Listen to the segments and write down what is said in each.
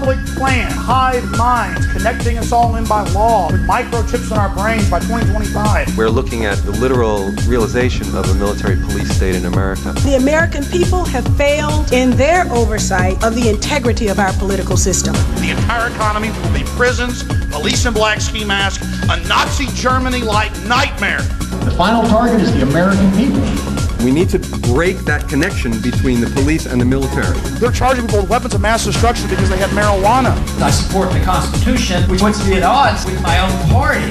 conflict plan, hive minds, connecting us all in by law, with microchips in our brains by 2025. We're looking at the literal realization of a military police state in America. The American people have failed in their oversight of the integrity of our political system. The entire economy will be prisons, police in black ski masks, a Nazi Germany-like nightmare. The final target is the American people. We need to break that connection between the police and the military. They're charging people with weapons of mass destruction because they had marijuana. I support the Constitution, which puts me at odds with my own party.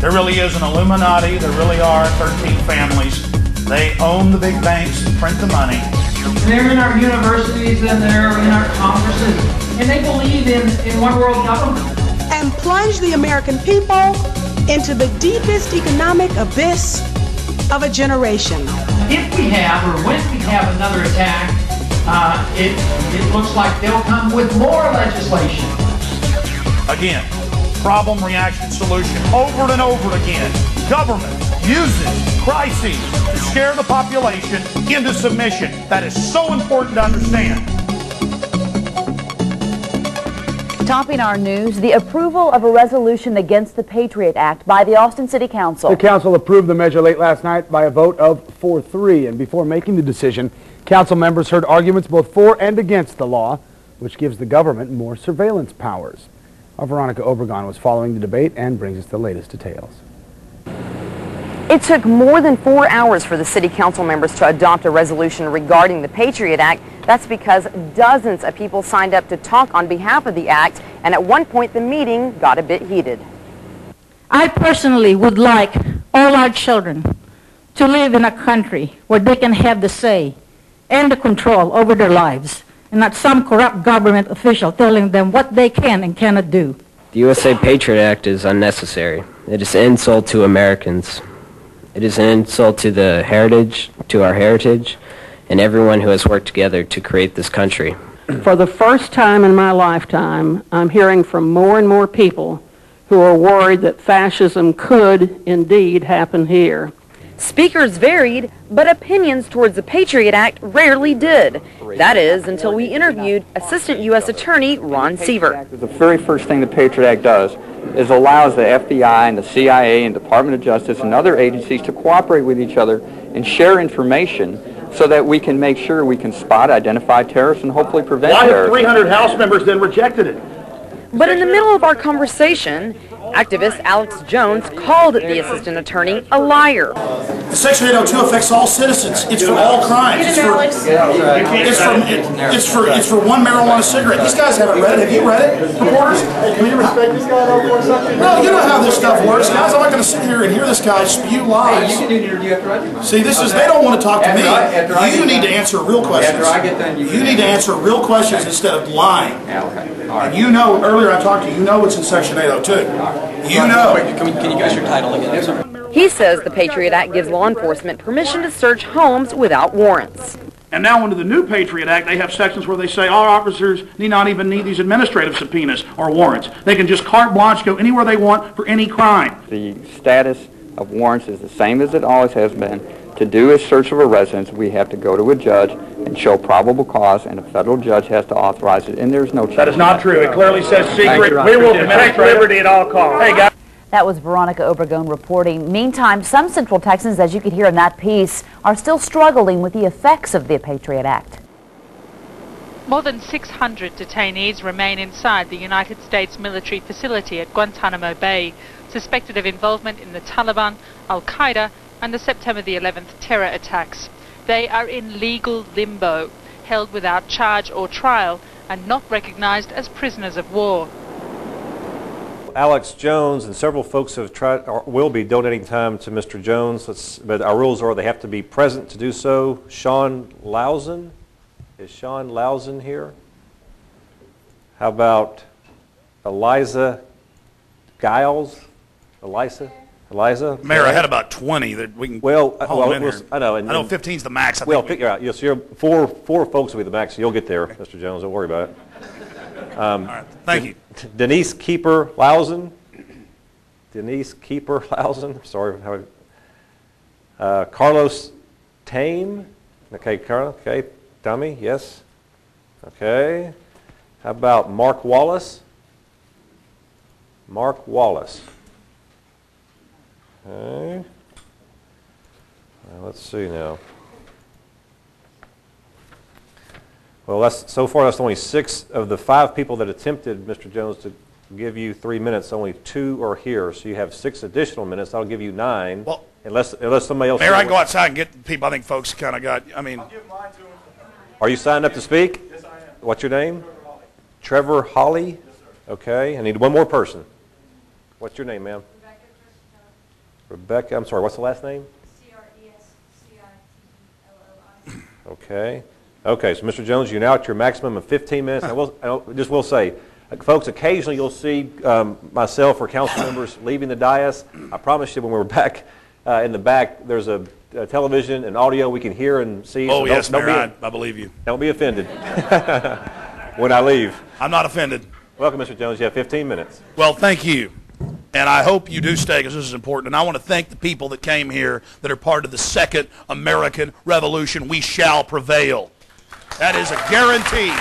There really is an Illuminati. There really are 13 families. They own the big banks and print the money. They're in our universities and they're in our congresses. And they believe in one world government. And plunge the American people into the deepest economic abyss of a generation. If we have, or when we have another attack, it looks like they'll come with more legislation. Again, problem, reaction, solution. Over and over again, government uses crises to scare the population into submission. That is so important to understand. Topping our news, the approval of a resolution against the Patriot Act by the Austin City Council. The council approved the measure late last night by a vote of 4-3, and before making the decision, council members heard arguments both for and against the law, which gives the government more surveillance powers. Our Veronica Obregon was following the debate and brings us the latest details. It took more than 4 hours for the city council members to adopt a resolution regarding the Patriot Act. That's because dozens of people signed up to talk on behalf of the act, and at one point the meeting got a bit heated. I personally would like all our children to live in a country where they can have the say and the control over their lives, and not some corrupt government official telling them what they can and cannot do. The USA Patriot Act is unnecessary. It is an insult to Americans. It is an insult to the heritage, to our heritage, and everyone who has worked together to create this country. For the first time in my lifetime, I'm hearing from more and more people who are worried that fascism could indeed happen here. Speakers varied, but opinions towards the Patriot Act rarely did. That is, until we interviewed Assistant U.S. Attorney Ron Seaver. The very first thing the Patriot Act does is allows the FBI and the CIA and Department of Justice and other agencies to cooperate with each other and share information so that we can make sure we can spot, identify terrorists, and hopefully prevent terrorism. Why have 300 House members then rejected it? But in the middle of our conversation, activist Alex Jones called the assistant attorney a liar. Section 802 affects all citizens. It's for all crimes. It's for one marijuana cigarette. These guys haven't read it. Have you read it, reporters? Can you respect this guy for a second? No, you know how this stuff works, guys. I'm not going to sit here and hear this guy spew lies. You can do an interview after I do. See, this is, they don't want to talk to me. You need to answer real questions. After I get done, you need to answer real questions instead of lying. Yeah, okay. All right. And you know, earlier I talked to you, you know it's in Section 802. You know. Can you guys your title again? I'm sorry. He says the Patriot Act gives law enforcement permission to search homes without warrants. And now under the new Patriot Act, they have sections where they say our officers need not even need these administrative subpoenas or warrants. They can just carte blanche go anywhere they want for any crime. The status of warrants is the same as it always has been. To do a search of a residence, we have to go to a judge and show probable cause, and a federal judge has to authorize it, and there's no change. That is not true. It clearly says secret. We will protect liberty at all costs. Hey, guys. That was Veronica Obregon reporting. Meantime, some Central Texans, as you could hear in that piece, are still struggling with the effects of the Patriot Act. More than 600 detainees remain inside the United States military facility at Guantanamo Bay, suspected of involvement in the Taliban, Al-Qaeda, and the September the 11th terror attacks. They are in legal limbo, held without charge or trial, and not recognized as prisoners of war. Alex Jones and several folks have tried, or will be donating time to Mr. Jones, but our rules are they have to be present to do so. Sean Lausen, is Sean Lausen here? How about Eliza Giles? Eliza? Mayor, I had about 20 that we can haul in here. I know. I know 15's the max. We'll figure out. Yes, four folks will be the max. You'll get there, Mr. Jones. Don't worry about it. All right. Thank you. Denise Keeper Lausen. Denise Keeper Lausen. Sorry. Carlos Tame. Okay, Carlos. Okay. Dummy. Yes. Okay. How about Mark Wallace? Mark Wallace. Okay. Let's see now. Well, so far that's only 6 of the 5 people that attempted, Mr. Jones, to give you 3 minutes. Only 2 are here, so you have 6 additional minutes. That'll give you 9. Well, unless somebody else. Mayor, I can go outside and get people. I think folks kind of got. I mean, I'll give mine to them. Are you signed up to speak? Yes, I am. What's your name? Trevor Hawley. Yes, sir. Okay, I need one more person. What's your name, ma'am? Rebecca. I'm sorry. What's the last name? Crescittillo. Okay. Okay. So, Mr. Jones, you're now at your maximum of 15 minutes. I will say, folks, occasionally you'll see myself or council members leaving the dais. I promise you, when we're back in the back, there's a television and audio we can hear and see. Oh, so yes, Mayor, I believe you. Don't be offended when I leave. I'm not offended. Welcome, Mr. Jones. You have 15 minutes. Well, thank you. And I hope you do stay, because this is important. And I want to thank the people that came here that are part of the Second American Revolution. We shall prevail. That is a guarantee.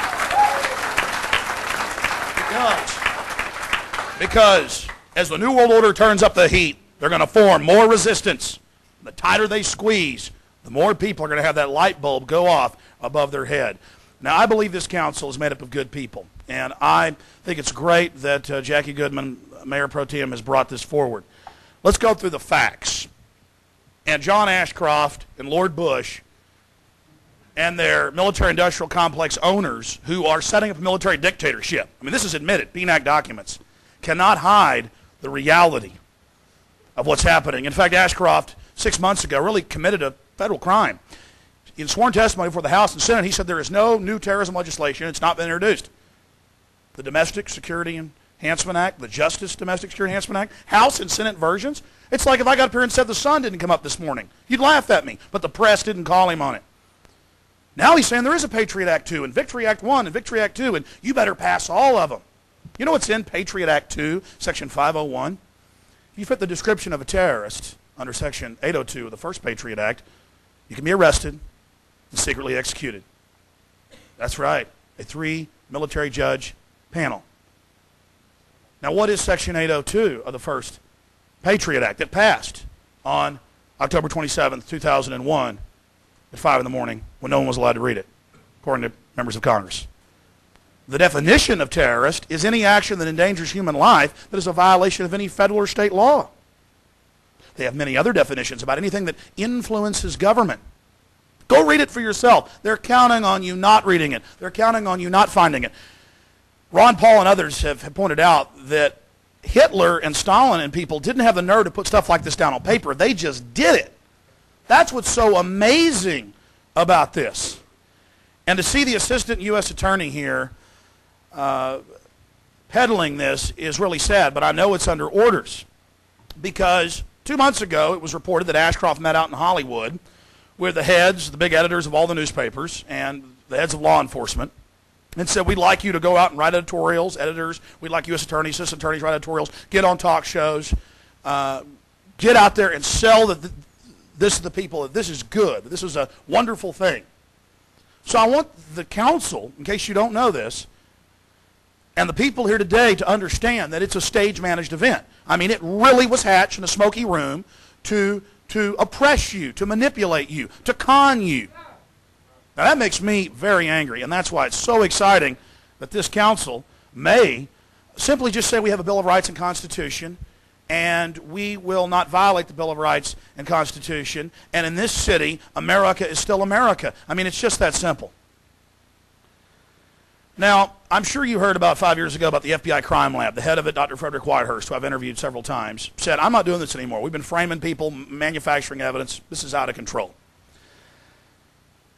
Because as the New World Order turns up the heat, they're going to form more resistance. The tighter they squeeze, the more people are going to have that light bulb go off above their head. Now, I believe this council is made up of good people. And I think it's great that Jackie Goodman, Mayor Pro Tem, has brought this forward. Let's go through the facts. And John Ashcroft and Lord Bush and their military-industrial complex owners, who are setting up a military dictatorship. I mean, this is admitted. PNAC documents cannot hide the reality of what's happening. In fact, Ashcroft, 6 months ago, really committed a federal crime. In sworn testimony before the House and Senate, he said there is no new terrorism legislation. It's not been introduced. The Domestic Security Enhancement Act, the Justice Domestic Security Enhancement Act, House and Senate versions. It's like if I got up here and said the sun didn't come up this morning. You'd laugh at me, but the press didn't call him on it. Now he's saying there is a Patriot Act 2 and Victory Act 1 and Victory Act 2, and you better pass all of them. You know what's in Patriot Act 2, Section 501? If you fit the description of a terrorist under Section 802 of the first Patriot Act, you can be arrested and secretly executed. That's right, a 3 military judge panel. Now, what is Section 802 of the first Patriot Act that passed on October 27, 2001 at 5 in the morning when no one was allowed to read it, according to members of Congress? The definition of terrorist is any action that endangers human life that is a violation of any federal or state law. They have many other definitions about anything that influences government. Go read it for yourself. They're counting on you not reading it. They're counting on you not finding it. Ron Paul and others have pointed out that Hitler and Stalin and people didn't have the nerve to put stuff like this down on paper. They just did it. That's what's so amazing about this. And to see the assistant U.S. attorney here peddling this is really sad, but I know it's under orders. Because 2 months ago, it was reported that Ashcroft met out in Hollywood with the heads, the big editors of all the newspapers, and the heads of law enforcement, and said, we'd like you to go out and write editorials, editors, we'd like U.S. attorneys, assistant attorneys write editorials, get on talk shows, get out there and sell that this is the people, that this is good, that this is a wonderful thing. So I want the council, in case you don't know this, and the people here today to understand that it's a stage-managed event. I mean, it really was hatched in a smoky room to oppress you, to manipulate you, to con you. Now, that makes me very angry, and that's why it's so exciting that this council may simply just say we have a Bill of Rights and Constitution, and we will not violate the Bill of Rights and Constitution, and in this city, America is still America. I mean, it's just that simple. Now, I'm sure you heard about 5 years ago about the FBI crime lab. The head of it, Dr. Frederick Whitehurst, who I've interviewed several times, said, I'm not doing this anymore. We've been framing people, manufacturing evidence. This is out of control.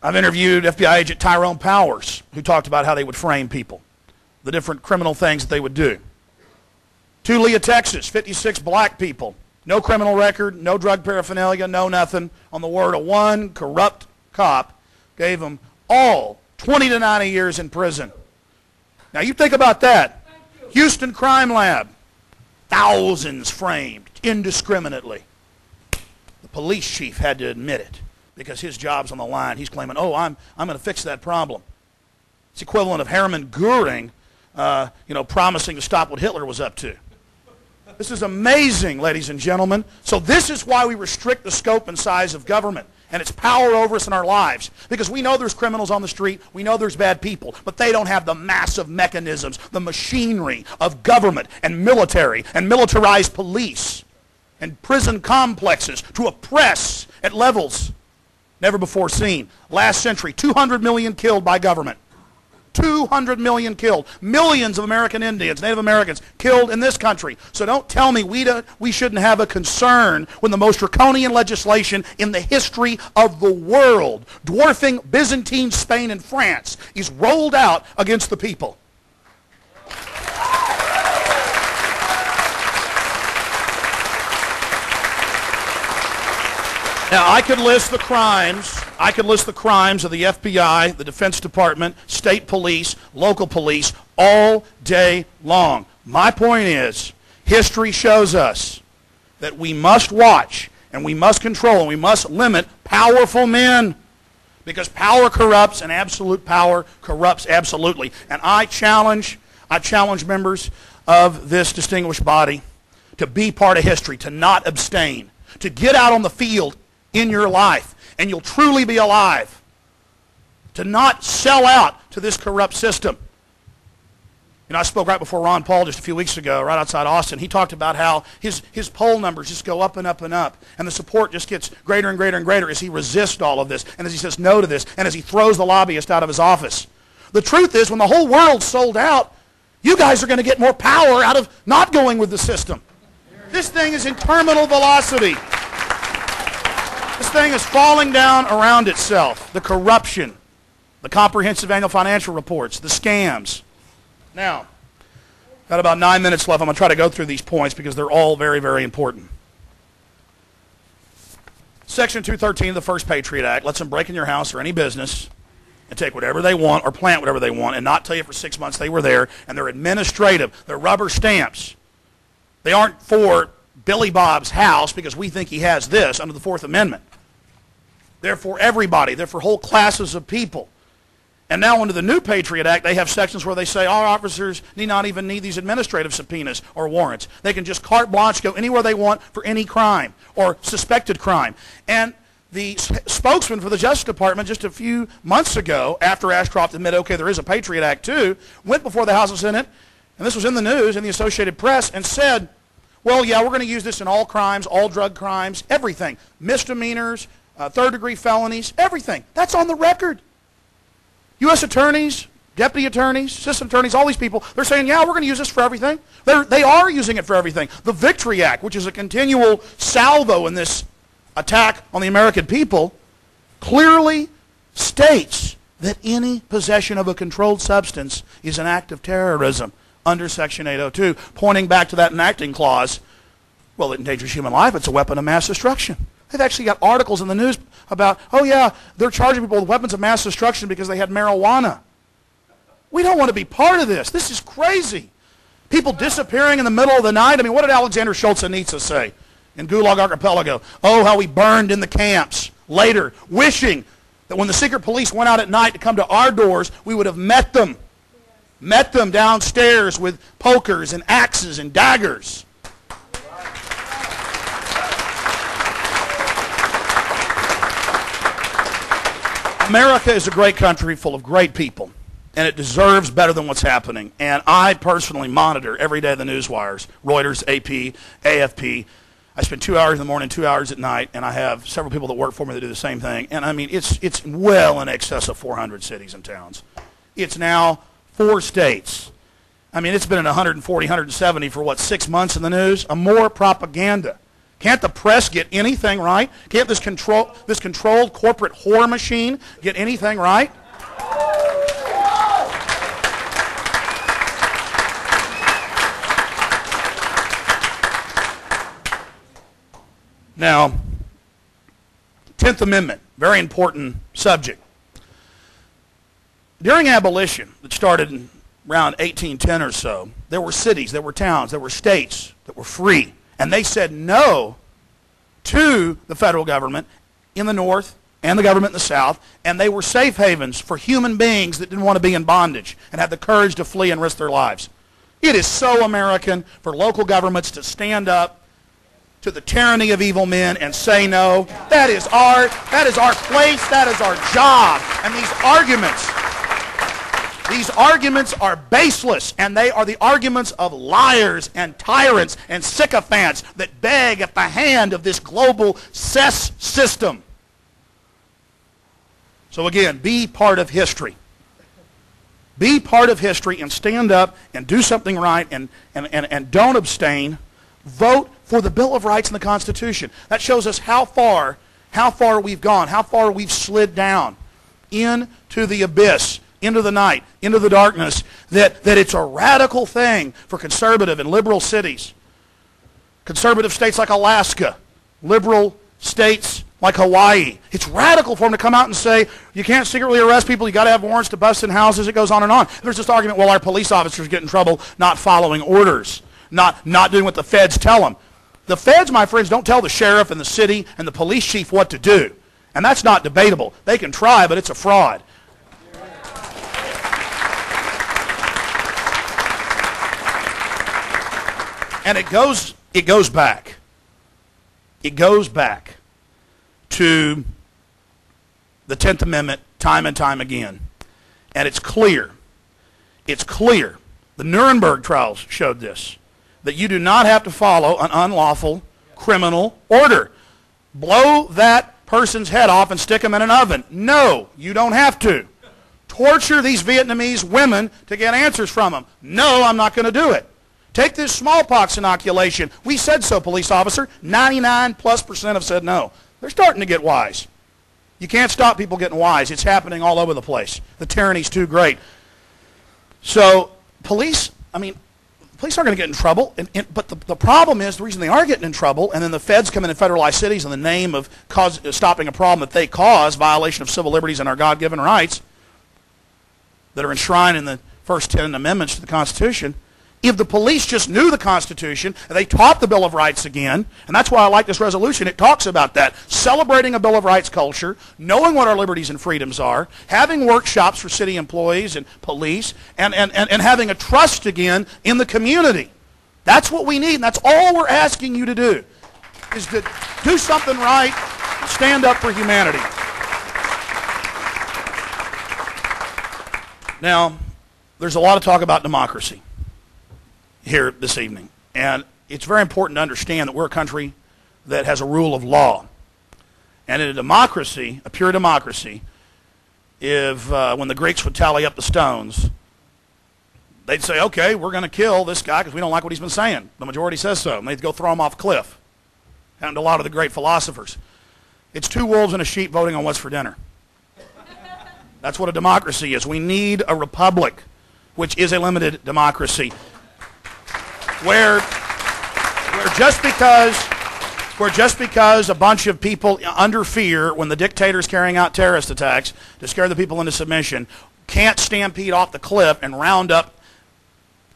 I've interviewed FBI agent Tyrone Powers, who talked about how they would frame people, the different criminal things that they would do. Tulia, Texas, 56 black people, no criminal record, no drug paraphernalia, no nothing. On the word of one corrupt cop, gave them all 20 to 90 years in prison. Now you think about that. Houston Crime Lab, thousands framed indiscriminately. The police chief had to admit it because his job's on the line. He's claiming, oh, I'm going to fix that problem. It's equivalent of Hermann Goering promising to stop what Hitler was up to. This is amazing, ladies and gentlemen. So this is why we restrict the scope and size of government and its power over us in our lives. Because we know there's criminals on the street, we know there's bad people, but they don't have the massive mechanisms, the machinery of government and military and militarized police and prison complexes to oppress at levels never before seen. Last century, 200 million killed by government. 200 million killed. Millions of American Indians, Native Americans killed in this country. So don't tell me we shouldn't have a concern when the most draconian legislation in the history of the world, dwarfing Byzantine Spain and France, is rolled out against the people. Now, I could list the crimes. I could list the crimes of the FBI, the Defense Department, state police, local police, all day long. My point is, history shows us that we must watch and we must control and we must limit powerful men, because power corrupts and absolute power corrupts absolutely. And I challenge members of this distinguished body to be part of history, to not abstain, to get out on the field in your life, and you'll truly be alive. To not sell out to this corrupt system. I spoke right before Ron Paul just a few weeks ago, right outside Austin. He talked about how his poll numbers just go up and up and up, and the support just gets greater and greater and greater as he resists all of this, and as he says no to this, and as he throws the lobbyist out of his office. The truth is, when the whole world's sold out, you guys are going to get more power out of not going with the system. This thing is in terminal velocity. This thing is falling down around itself. The corruption, the comprehensive annual financial reports, the scams. Now, got about 9 minutes left. I'm going to try to go through these points because they're all very, very important. Section 213 of the First Patriot Act lets them break in your house or any business and take whatever they want or plant whatever they want and not tell you for 6 months they were there, and they're administrative. They're rubber stamps. They aren't for Billy Bob's house because we think he has this under the Fourth Amendment. They're for everybody. They're for whole classes of people. And now under the new Patriot Act, they have sections where they say our officers need not even need these administrative subpoenas or warrants. They can just carte blanche go anywhere they want for any crime or suspected crime. And the spokesman for the Justice Department just a few months ago, after Ashcroft admitted, okay, there is a Patriot Act too, went before the House and Senate, and this was in the news, in the Associated Press, and said, well, yeah, we're going to use this in all crimes, all drug crimes, everything. Misdemeanors, third-degree felonies, everything. That's on the record. U.S. attorneys, deputy attorneys, assistant attorneys, all these people, they're saying, yeah, we're going to use this for everything. They are using it for everything. The Victory Act, which is a continual salvo in this attack on the American people, clearly states that any possession of a controlled substance is an act of terrorism under Section 802, pointing back to that enacting clause. Well, it endangers human life. It's a weapon of mass destruction. They've actually got articles in the news about, oh yeah, they're charging people with weapons of mass destruction because they had marijuana. We don't want to be part of this. This is crazy. People disappearing in the middle of the night. I mean, what did Alexander Solzhenitsyn say in Gulag Archipelago? Oh, how we burned in the camps later, wishing that when the secret police went out at night to come to our doors, we would have met them. Met them downstairs with pokers and axes and daggers. America is a great country full of great people, and it deserves better than what's happening. And I personally monitor every day the news wires, Reuters, AP, AFP. I spend 2 hours in the morning, 2 hours at night, and I have several people that work for me that do the same thing. And I mean, it's well in excess of 400 cities and towns. It's now 4 states. I mean, it's been at 140, 170 for, 6 months in the news? More propaganda. Can't the press get anything right? Can't this controlled corporate whore machine get anything right? Now, 10th Amendment, very important subject. During abolition, that started in around 1810 or so, there were cities, there were towns, there were states that were free. And they said no to the federal government in the North and the government in the South, and they were safe havens for human beings that didn't want to be in bondage and had the courage to flee and risk their lives. It is so American for local governments to stand up to the tyranny of evil men and say no. That is our place, that is our job. And these arguments are baseless, and they are the arguments of liars and tyrants and sycophants that beg at the hand of this global cess system. So again, be part of history. Be part of history and stand up and do something right and don't abstain. Vote for the Bill of Rights and the Constitution. That shows us how far we've gone, how far we've slid down into the abyss, into the night, into the darkness, that it's a radical thing for conservative and liberal cities. Conservative states like Alaska, liberal states like Hawaii. It's radical for them to come out and say, you can't secretly arrest people, you got to have warrants to bust in houses. It goes on and on. There's this argument, well, our police officers get in trouble not following orders, not doing what the feds tell them. The feds, my friends, don't tell the sheriff and the city and the police chief what to do. And that's not debatable. They can try, but it's a fraud. And it goes back. It goes back to the 10th Amendment time and time again. And it's clear. It's clear. The Nuremberg trials showed this, that you do not have to follow an unlawful criminal order. Blow that person's head off and stick them in an oven. No, you don't have to. Torture these Vietnamese women to get answers from them. No, I'm not going to do it. Take this smallpox inoculation. We said so, police officer. 99+% have said no. They're starting to get wise. You can't stop people getting wise. It's happening all over the place. The tyranny's too great. So police aren't going to get in trouble. But the problem is, the reason they are getting in trouble, and then the feds come in and federalize cities in the name of stopping a problem that they cause, violation of civil liberties and our God-given rights that are enshrined in the first 10 amendments to the Constitution. If the police just knew the Constitution, and they taught the Bill of Rights again, and that's why I like this resolution, it talks about that, celebrating a Bill of Rights culture, knowing what our liberties and freedoms are, having workshops for city employees and police, and having a trust again in the community. That's what we need, and that's all we're asking you to do, is to do something right, stand up for humanity. Now, there's a lot of talk about democracy here this evening, and it's very important to understand that we're a country that has a rule of law. And in a democracy, a pure democracy, if when the Greeks would tally up the stones, they'd say, okay, we're going to kill this guy because we don't like what he's been saying. The majority says so, and they'd go throw him off a cliff. Happened to a lot of the great philosophers. It's two wolves and a sheep voting on what's for dinner. That's what a democracy is. We need a republic, which is a limited democracy, where just because a bunch of people under fear, when the dictator's carrying out terrorist attacks to scare the people into submission, can't stampede off the cliff and round up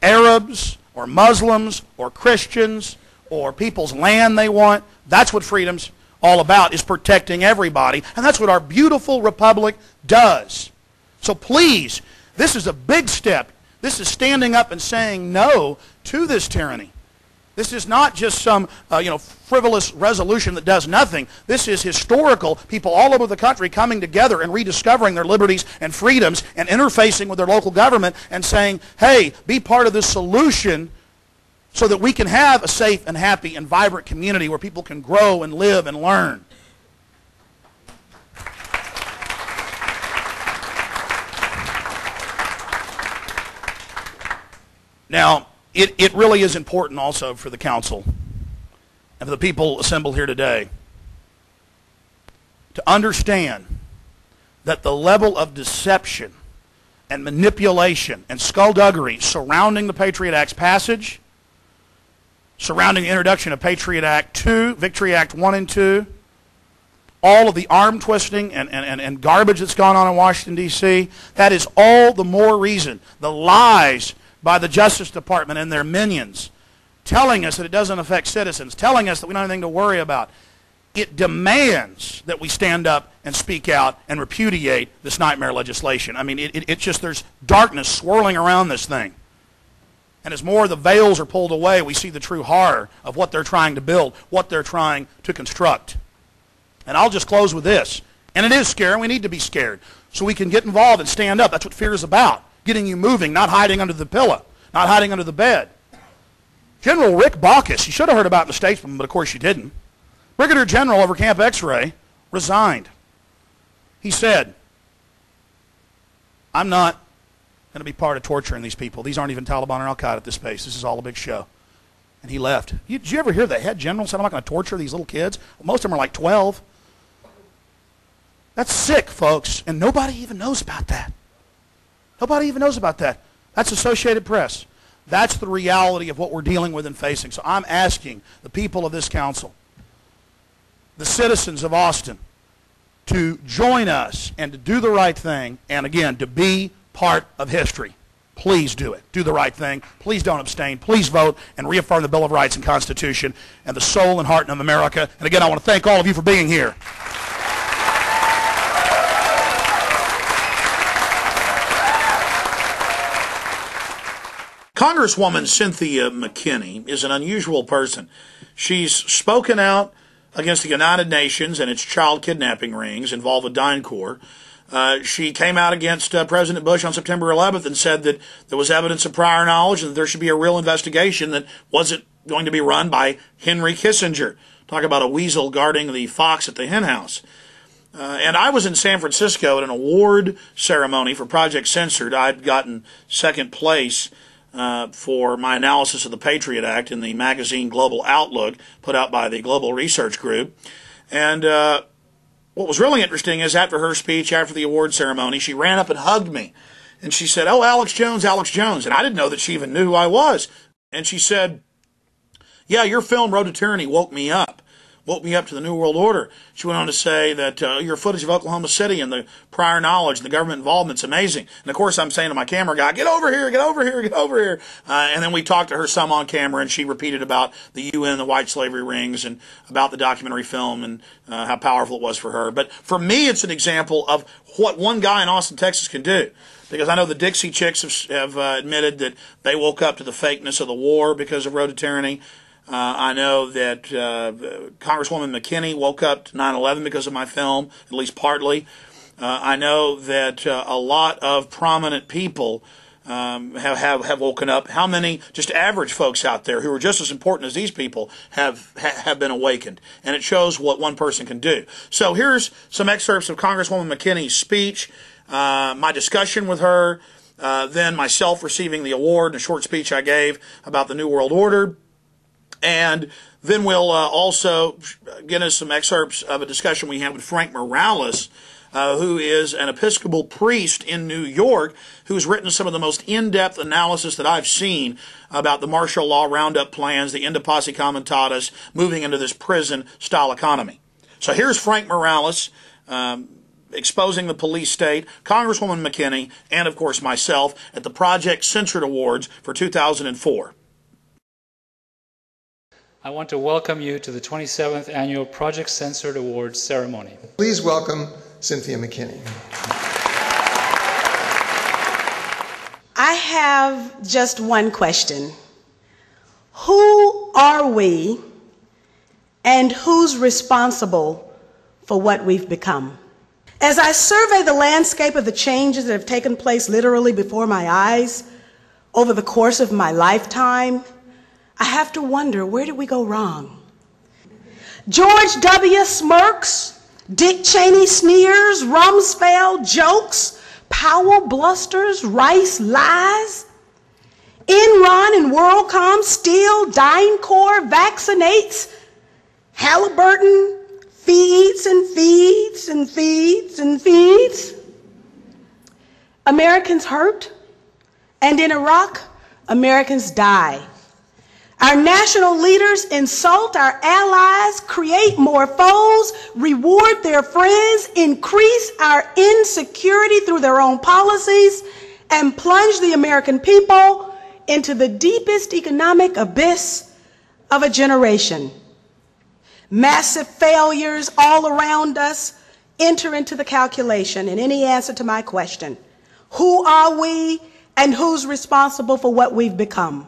Arabs or Muslims or Christians or people's land they want. That's what freedom's all about, is protecting everybody. And that's what our beautiful republic does. So please, this is a big step. This is standing up and saying no to this tyranny. This is not just some frivolous resolution that does nothing. This is historical. People all over the country coming together and rediscovering their liberties and freedoms and interfacing with their local government and saying, hey, be part of this solution so that we can have a safe and happy and vibrant community where people can grow and live and learn. Now, it really is important also for the council and for the people assembled here today to understand that the level of deception and manipulation and skullduggery surrounding the Patriot Act's passage, surrounding the introduction of Patriot Act 2, Victory Act 1 and 2, all of the arm twisting and garbage that's gone on in Washington, D.C., that is all the more reason. The lies by the Justice Department and their minions telling us that it doesn't affect citizens, telling us that we don't have anything to worry about. it demands that we stand up and speak out and repudiate this nightmare legislation. I mean, it's just, there's darkness swirling around this thing. And as more of the veils are pulled away, we see the true horror of what they're trying to build, what they're trying to construct. And I'll just close with this. And it is scary, and we need to be scared. So we can get involved and stand up. That's what fear is about. Getting you moving, not hiding under the pillow, not hiding under the bed. General Rick Baucus, you should have heard about in the Statesman, but of course you didn't. Brigadier General over Camp X-Ray resigned. He said, I'm not going to be part of torturing these people. These aren't even Taliban or Al-Qaeda at this pace. This is all a big show. And he left. Did you ever hear the head general say, I'm not going to torture these little kids? Well, most of them are like 12. That's sick, folks, and nobody even knows about that. Nobody even knows about that. That's Associated Press. That's the reality of what we're dealing with and facing. So I'm asking the people of this council, the citizens of Austin, to join us and to do the right thing, and again, to be part of history. Please do it. Do the right thing. Please don't abstain. Please vote and reaffirm the Bill of Rights and Constitution and the soul and heart of America. And again, I want to thank all of you for being here. Congresswoman Cynthia McKinney is an unusual person. She's spoken out against the United Nations and its child kidnapping rings involved with DynCorp. She came out against President Bush on September 11th and said that there was evidence of prior knowledge and that there should be a real investigation that wasn't going to be run by Henry Kissinger. Talk about a weasel guarding the fox at the henhouse. And I was in San Francisco at an award ceremony for Project Censored. I'd gotten second place for my analysis of the Patriot Act in the magazine Global Outlook, put out by the Global Research Group. And what was really interesting is after her speech, after the award ceremony, she ran up and hugged me. And she said, oh, Alex Jones, Alex Jones. And I didn't know that she even knew who I was. And she said, yeah, your film, Road to Tyranny, woke me up to the New World Order. She went on to say that your footage of Oklahoma City and the prior knowledge and the government involvement's amazing. And of course, I'm saying to my camera guy, get over here, get over here, get over here. And then we talked to her some on camera, and she repeated about the UN, the white slavery rings, and about the documentary film and how powerful it was for her. But for me, it's an example of what one guy in Austin, Texas can do. Because I know the Dixie Chicks have admitted that they woke up to the fakeness of the war because of Road to Tyranny. I know that Congresswoman McKinney woke up to 9/11 because of my film, at least partly. I know that a lot of prominent people have woken up. How many just average folks out there who are just as important as these people have been awakened? And it shows what one person can do. So here's some excerpts of Congresswoman McKinney's speech, my discussion with her, then myself receiving the award, and a short speech I gave about the New World Order. And then we'll also get us some excerpts of a discussion we had with Frank Morales, who is an Episcopal priest in New York, who's written some of the most in-depth analysis that I've seen about the martial law roundup plans, the Inter Passe Comitatus, moving into this prison-style economy. So here's Frank Morales exposing the police state, Congresswoman McKinney, and of course myself at the Project Censored Awards for 2004. I want to welcome you to the 27th Annual Project Censored Awards ceremony. Please welcome Cynthia McKinney. I have just one question. Who are we and who's responsible for what we've become? As I survey the landscape of the changes that have taken place literally before my eyes over the course of my lifetime, I have to wonder, where did we go wrong? George W. smirks, Dick Cheney sneers, Rumsfeld jokes, Powell blusters, Rice lies. Enron and WorldCom steal, DynCorp vaccinates, Halliburton feeds and feeds and feeds and feeds. Americans hurt, and in Iraq, Americans die. Our national leaders insult our allies, create more foes, reward their friends, increase our insecurity through their own policies, and plunge the American people into the deepest economic abyss of a generation. massive failures all around us enter into the calculation in any answer to my question. Who are we and who's responsible for what we've become?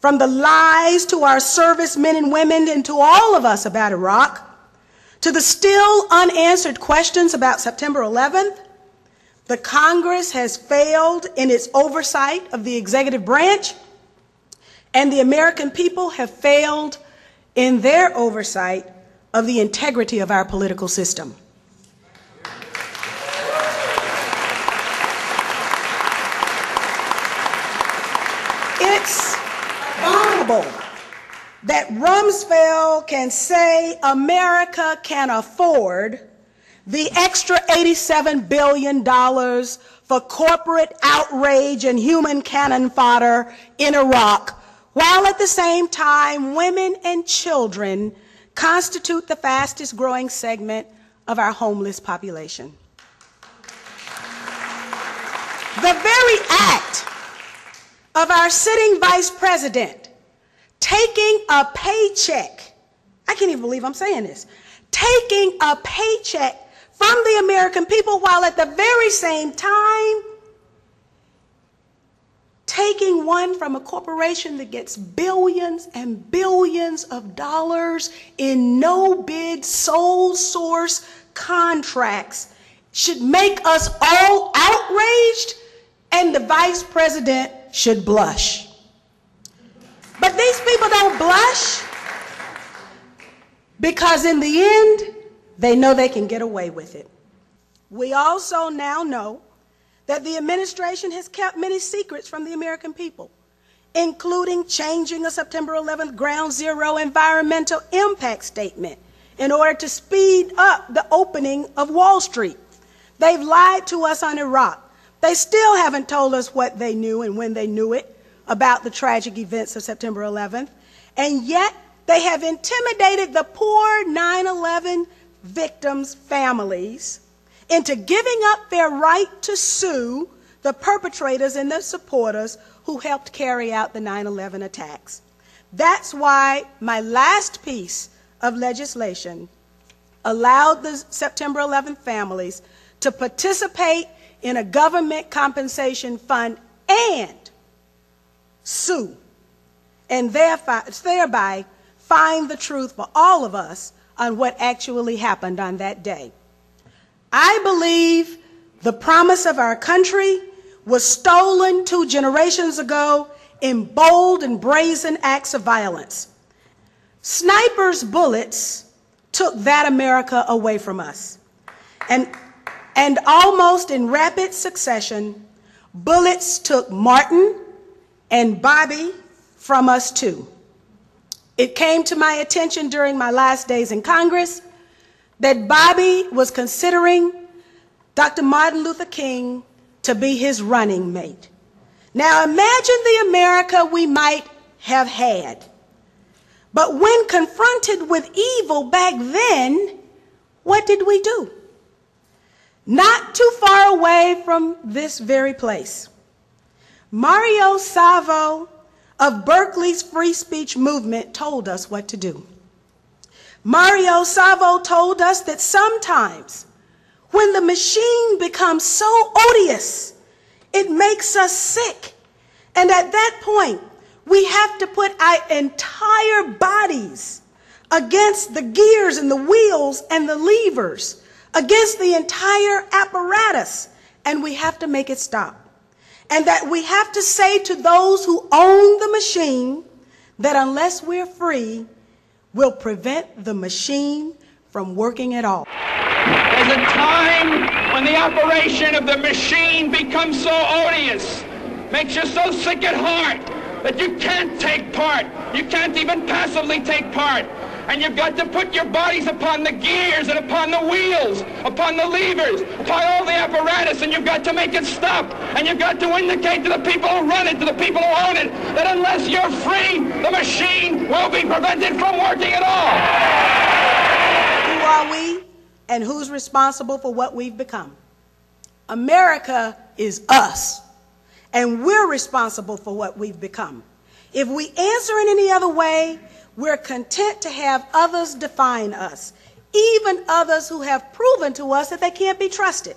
From the lies to our servicemen and women and to all of us about Iraq, to the still unanswered questions about September 11th, the Congress has failed in its oversight of the executive branch, and the American people have failed in their oversight of the integrity of our political system. It's abominable that Rumsfeld can say America can afford the extra $87 billion for corporate outrage and human cannon fodder in Iraq, while at the same time women and children constitute the fastest growing segment of our homeless population. The very act of our sitting vice president taking a paycheck, I can't even believe I'm saying this, taking a paycheck from the American people while at the very same time taking one from a corporation that gets billions and billions of dollars in no-bid sole source contracts should make us all outraged, and the vice president should blush. But these people don't blush because in the end, they know they can get away with it. We also now know that the administration has kept many secrets from the American people, including changing a September 11th ground zero environmental impact statement in order to speed up the opening of Wall Street. They've lied to us on Iraq. They still haven't told us what they knew and when they knew it about the tragic events of September 11th, and yet they have intimidated the poor 9/11 victims' families into giving up their right to sue the perpetrators and the supporters who helped carry out the 9/11 attacks. That's why my last piece of legislation allowed the September 11th families to participate in a government compensation fund and sue, and thereby find the truth for all of us on what actually happened on that day. I believe the promise of our country was stolen 2 generations ago in bold and brazen acts of violence. Snipers' bullets took that America away from us. And almost in rapid succession, bullets took Martin and Bobby from us too. It came to my attention during my last days in Congress that Bobby was considering Dr. Martin Luther King to be his running mate. Now imagine the America we might have had. But when confronted with evil back then, what did we do? Not too far away from this very place, Mario Savio of Berkeley's free speech movement told us what to do. Mario Savio told us that sometimes when the machine becomes so odious, it makes us sick. And at that point, we have to put our entire bodies against the gears and the wheels and the levers, against the entire apparatus, and we have to make it stop. And that we have to say to those who own the machine that unless we're free, we'll prevent the machine from working at all. There's a time when the operation of the machine becomes so odious, makes you so sick at heart that you can't take part. You can't even passively take part. And you've got to put your bodies upon the gears and upon the wheels, upon the levers, upon all the apparatus, and you've got to make it stop. And you've got to indicate to the people who run it, to the people who own it, that unless you're free, the machine will be prevented from working at all. Who are we and who's responsible for what we've become? America is us, and we're responsible for what we've become. If we answer in any other way, We're content to have others define us, even others who have proven to us that they can't be trusted.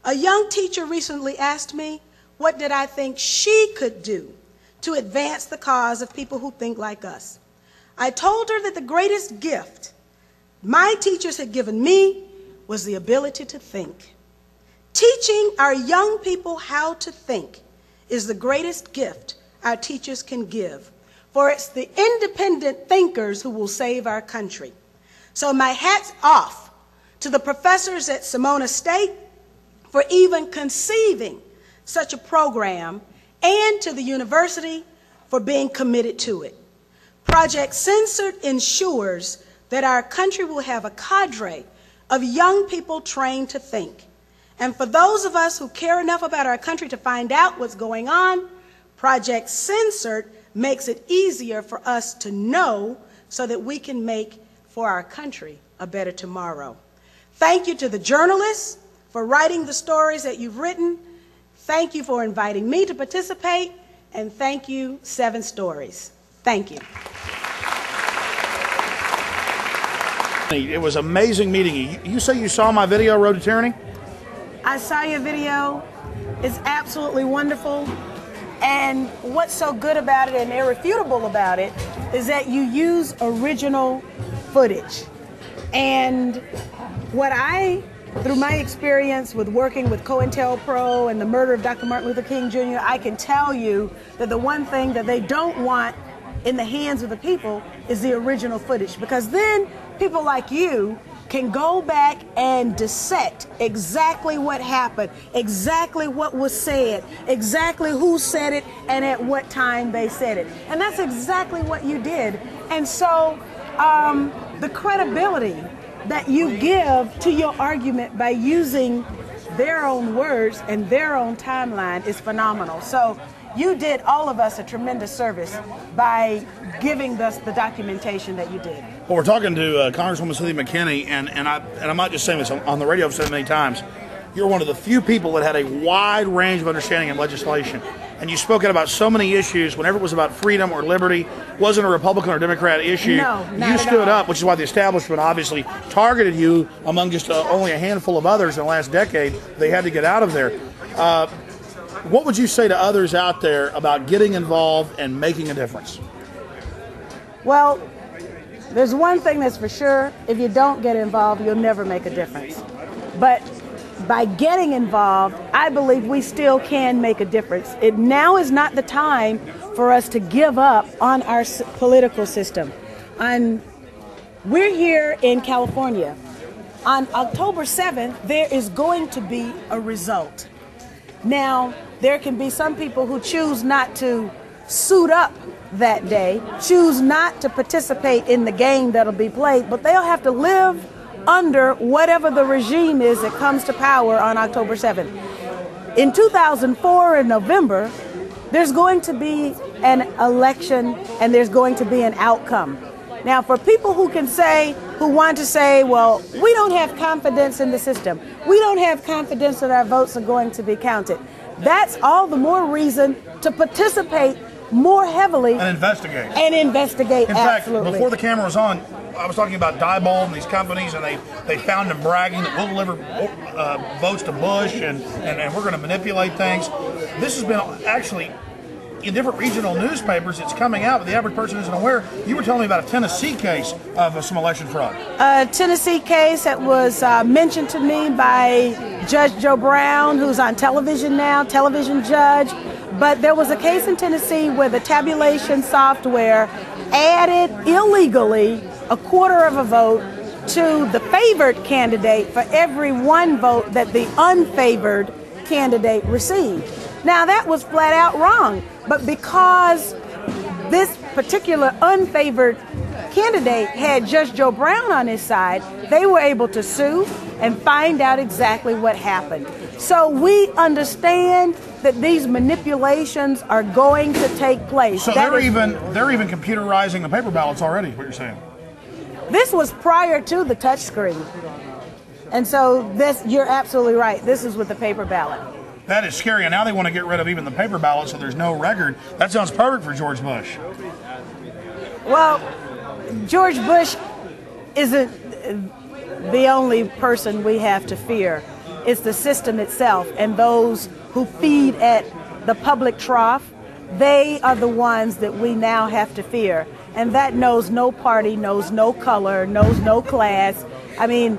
A young teacher recently asked me, what did I think she could do to advance the cause of people who think like us? I told her that the greatest gift my teachers had given me was the ability to think. Teaching our young people how to think is the greatest gift our teachers can give, for it's the independent thinkers who will save our country. So my hat's off to the professors at Simona State for even conceiving such a program, and to the university for being committed to it. Project Censored ensures that our country will have a cadre of young people trained to think. And for those of us who care enough about our country to find out what's going on, Project Censored makes it easier for us to know so that we can make for our country a better tomorrow. Thank you to the journalists for writing the stories that you've written. Thank you for inviting me to participate, and thank you, 7 Stories. Thank you. It was amazing meeting you. You say you saw my video, Road to Tyranny? I saw your video. It's absolutely wonderful. And what's so good about it and irrefutable about it is that you use original footage. And what through my experience with working with COINTELPRO and the murder of Dr. Martin Luther King Jr., I can tell you that the one thing that they don't want in the hands of the people is the original footage, because then people like you can go back and dissect exactly what happened, exactly what was said, exactly who said it, and at what time they said it. And that's exactly what you did. And so the credibility that you give to your argument by using their own words and their own timeline is phenomenal. So you did all of us a tremendous service by giving us the documentation that you did. Well, we're talking to Congresswoman Cynthia McKinney, and I'm not just saying this on the radio, I've said it many times. You're one of the few people that had a wide range of understanding in legislation. And you spoke out about so many issues. Whenever it was about freedom or liberty, wasn't a Republican or Democrat issue. No, not you stood at all. up, which is why the establishment obviously targeted you among just only a handful of others in the last decade. They had to get out of there. What would you say to others out there about getting involved and making a difference? Well, there's one thing that's for sure. If you don't get involved, you'll never make a difference. But by getting involved, I believe we still can make a difference. Now is not the time for us to give up on our political system. We're here in California. On October 7th, there is going to be a result. Now, there can be some people who choose not to suit up that day, choose not to participate in the game that'll be played, but they'll have to live under whatever the regime is that comes to power on October 7th. In 2004, in November, there's going to be an election and there's going to be an outcome. Now, for people who want to say, well, we don't have confidence in the system, we don't have confidence that our votes are going to be counted, that's all the more reason to participate more heavily. And investigate. In fact, absolutely. Before the camera was on, I was talking about Diebold and these companies, and they found them bragging that we'll deliver votes to Bush and we're going to manipulate things. This has been actually in different regional newspapers. It's coming out, but the average person isn't aware. You were telling me about a Tennessee case of some election fraud. A Tennessee case that was mentioned to me by Judge Joe Brown, who's on television now, television judge. But there was a case in Tennessee where the tabulation software added illegally a quarter of a vote to the favored candidate for every one vote that the unfavored candidate received. Now, that was flat out wrong, but because this particular unfavored candidate had Judge Joe Brown on his side, they were able to sue and find out exactly what happened. So we understand that these manipulations are going to take place. So they're even computerizing the paper ballots already, what you're saying? This was prior to the touchscreen. And so you're absolutely right. This is with the paper ballot. That is scary, and now they want to get rid of even the paper ballot so there's no record. That sounds perfect for George Bush. Well, George Bush isn't the only person we have to fear. It's the system itself, and those who feed at the public trough, they are the ones that we now have to fear. And that knows no party, knows no color, knows no class. I mean,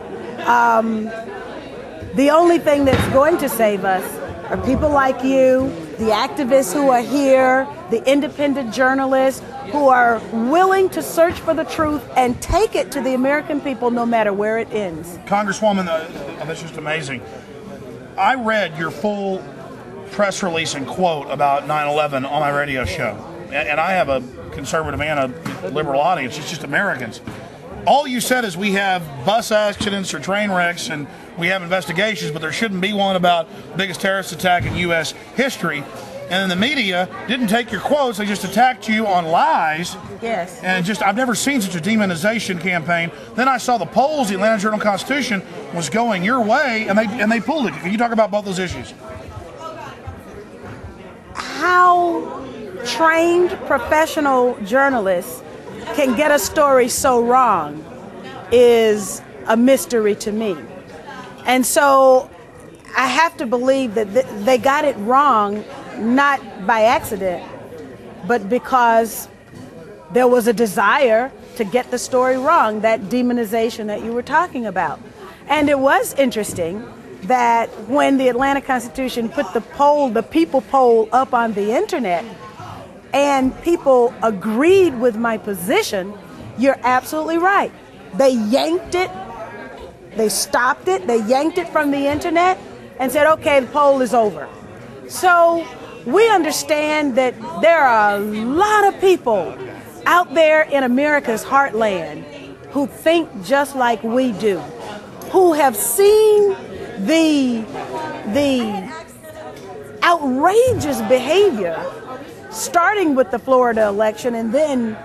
the only thing that's going to save us are people like you, the activists who are here, the independent journalists who are willing to search for the truth and take it to the American people no matter where it ends. Congresswoman, that's just amazing. I read your full press release and quote about 9/11 on my radio show. And I have a conservative and a liberal audience. It's just Americans. All you said is we have bus accidents or train wrecks and we have investigations, but there shouldn't be one about the biggest terrorist attack in U.S. history. And then the media didn't take your quotes. They just attacked you on lies. Yes. And I've never seen such a demonization campaign. Then I saw the polls, the Atlanta Journal-Constitution was going your way, and they pulled it. Can you talk about both those issues? How trained professional journalists can get a story so wrong is a mystery to me. And so I have to believe that they got it wrong, not by accident, but because there was a desire to get the story wrong, that demonization that you were talking about. And it was interesting that when the Atlanta Constitution put the people poll up on the internet, and people agreed with my position, you're absolutely right. They yanked it, they stopped it, they yanked it from the internet and said, okay, the poll is over. So we understand that there are a lot of people out there in America's heartland who think just like we do, who have seen the outrageous behavior starting with the Florida election and then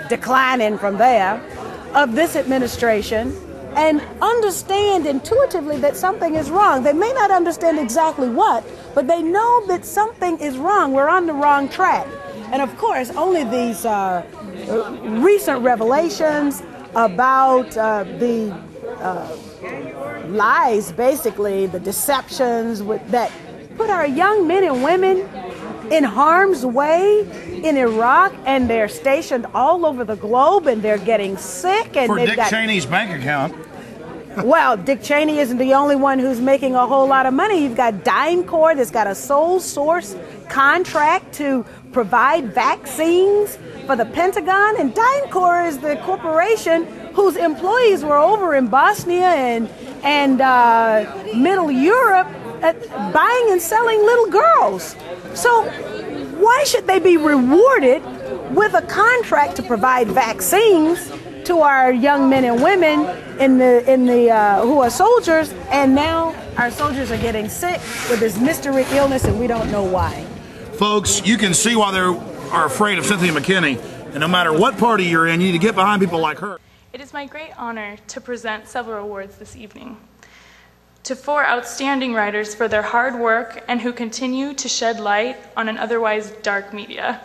declining from there, of this administration, and understand intuitively that something is wrong. They may not understand exactly what, but they know that something is wrong. We're on the wrong track. And of course, only these recent revelations about the lies, basically, the deceptions that put our young men and women in harm's way in Iraq, and they're stationed all over the globe, and they're getting sick. And for Dick Cheney's bank account. Well, Dick Cheney isn't the only one who's making a whole lot of money. You've got DynCorp that's got a sole source contract to provide vaccines for the Pentagon, and DynCorp is the corporation whose employees were over in Bosnia and Middle Europe buying and selling little girls. So why should they be rewarded with a contract to provide vaccines to our young men and women who are soldiers, and now our soldiers are getting sick with this mystery illness and we don't know why? Folks, you can see why they are afraid of Cynthia McKinney, and no matter what party you're in, you need to get behind people like her. It is my great honor to present several awards this evening to 4 outstanding writers for their hard work and who continue to shed light on an otherwise dark media.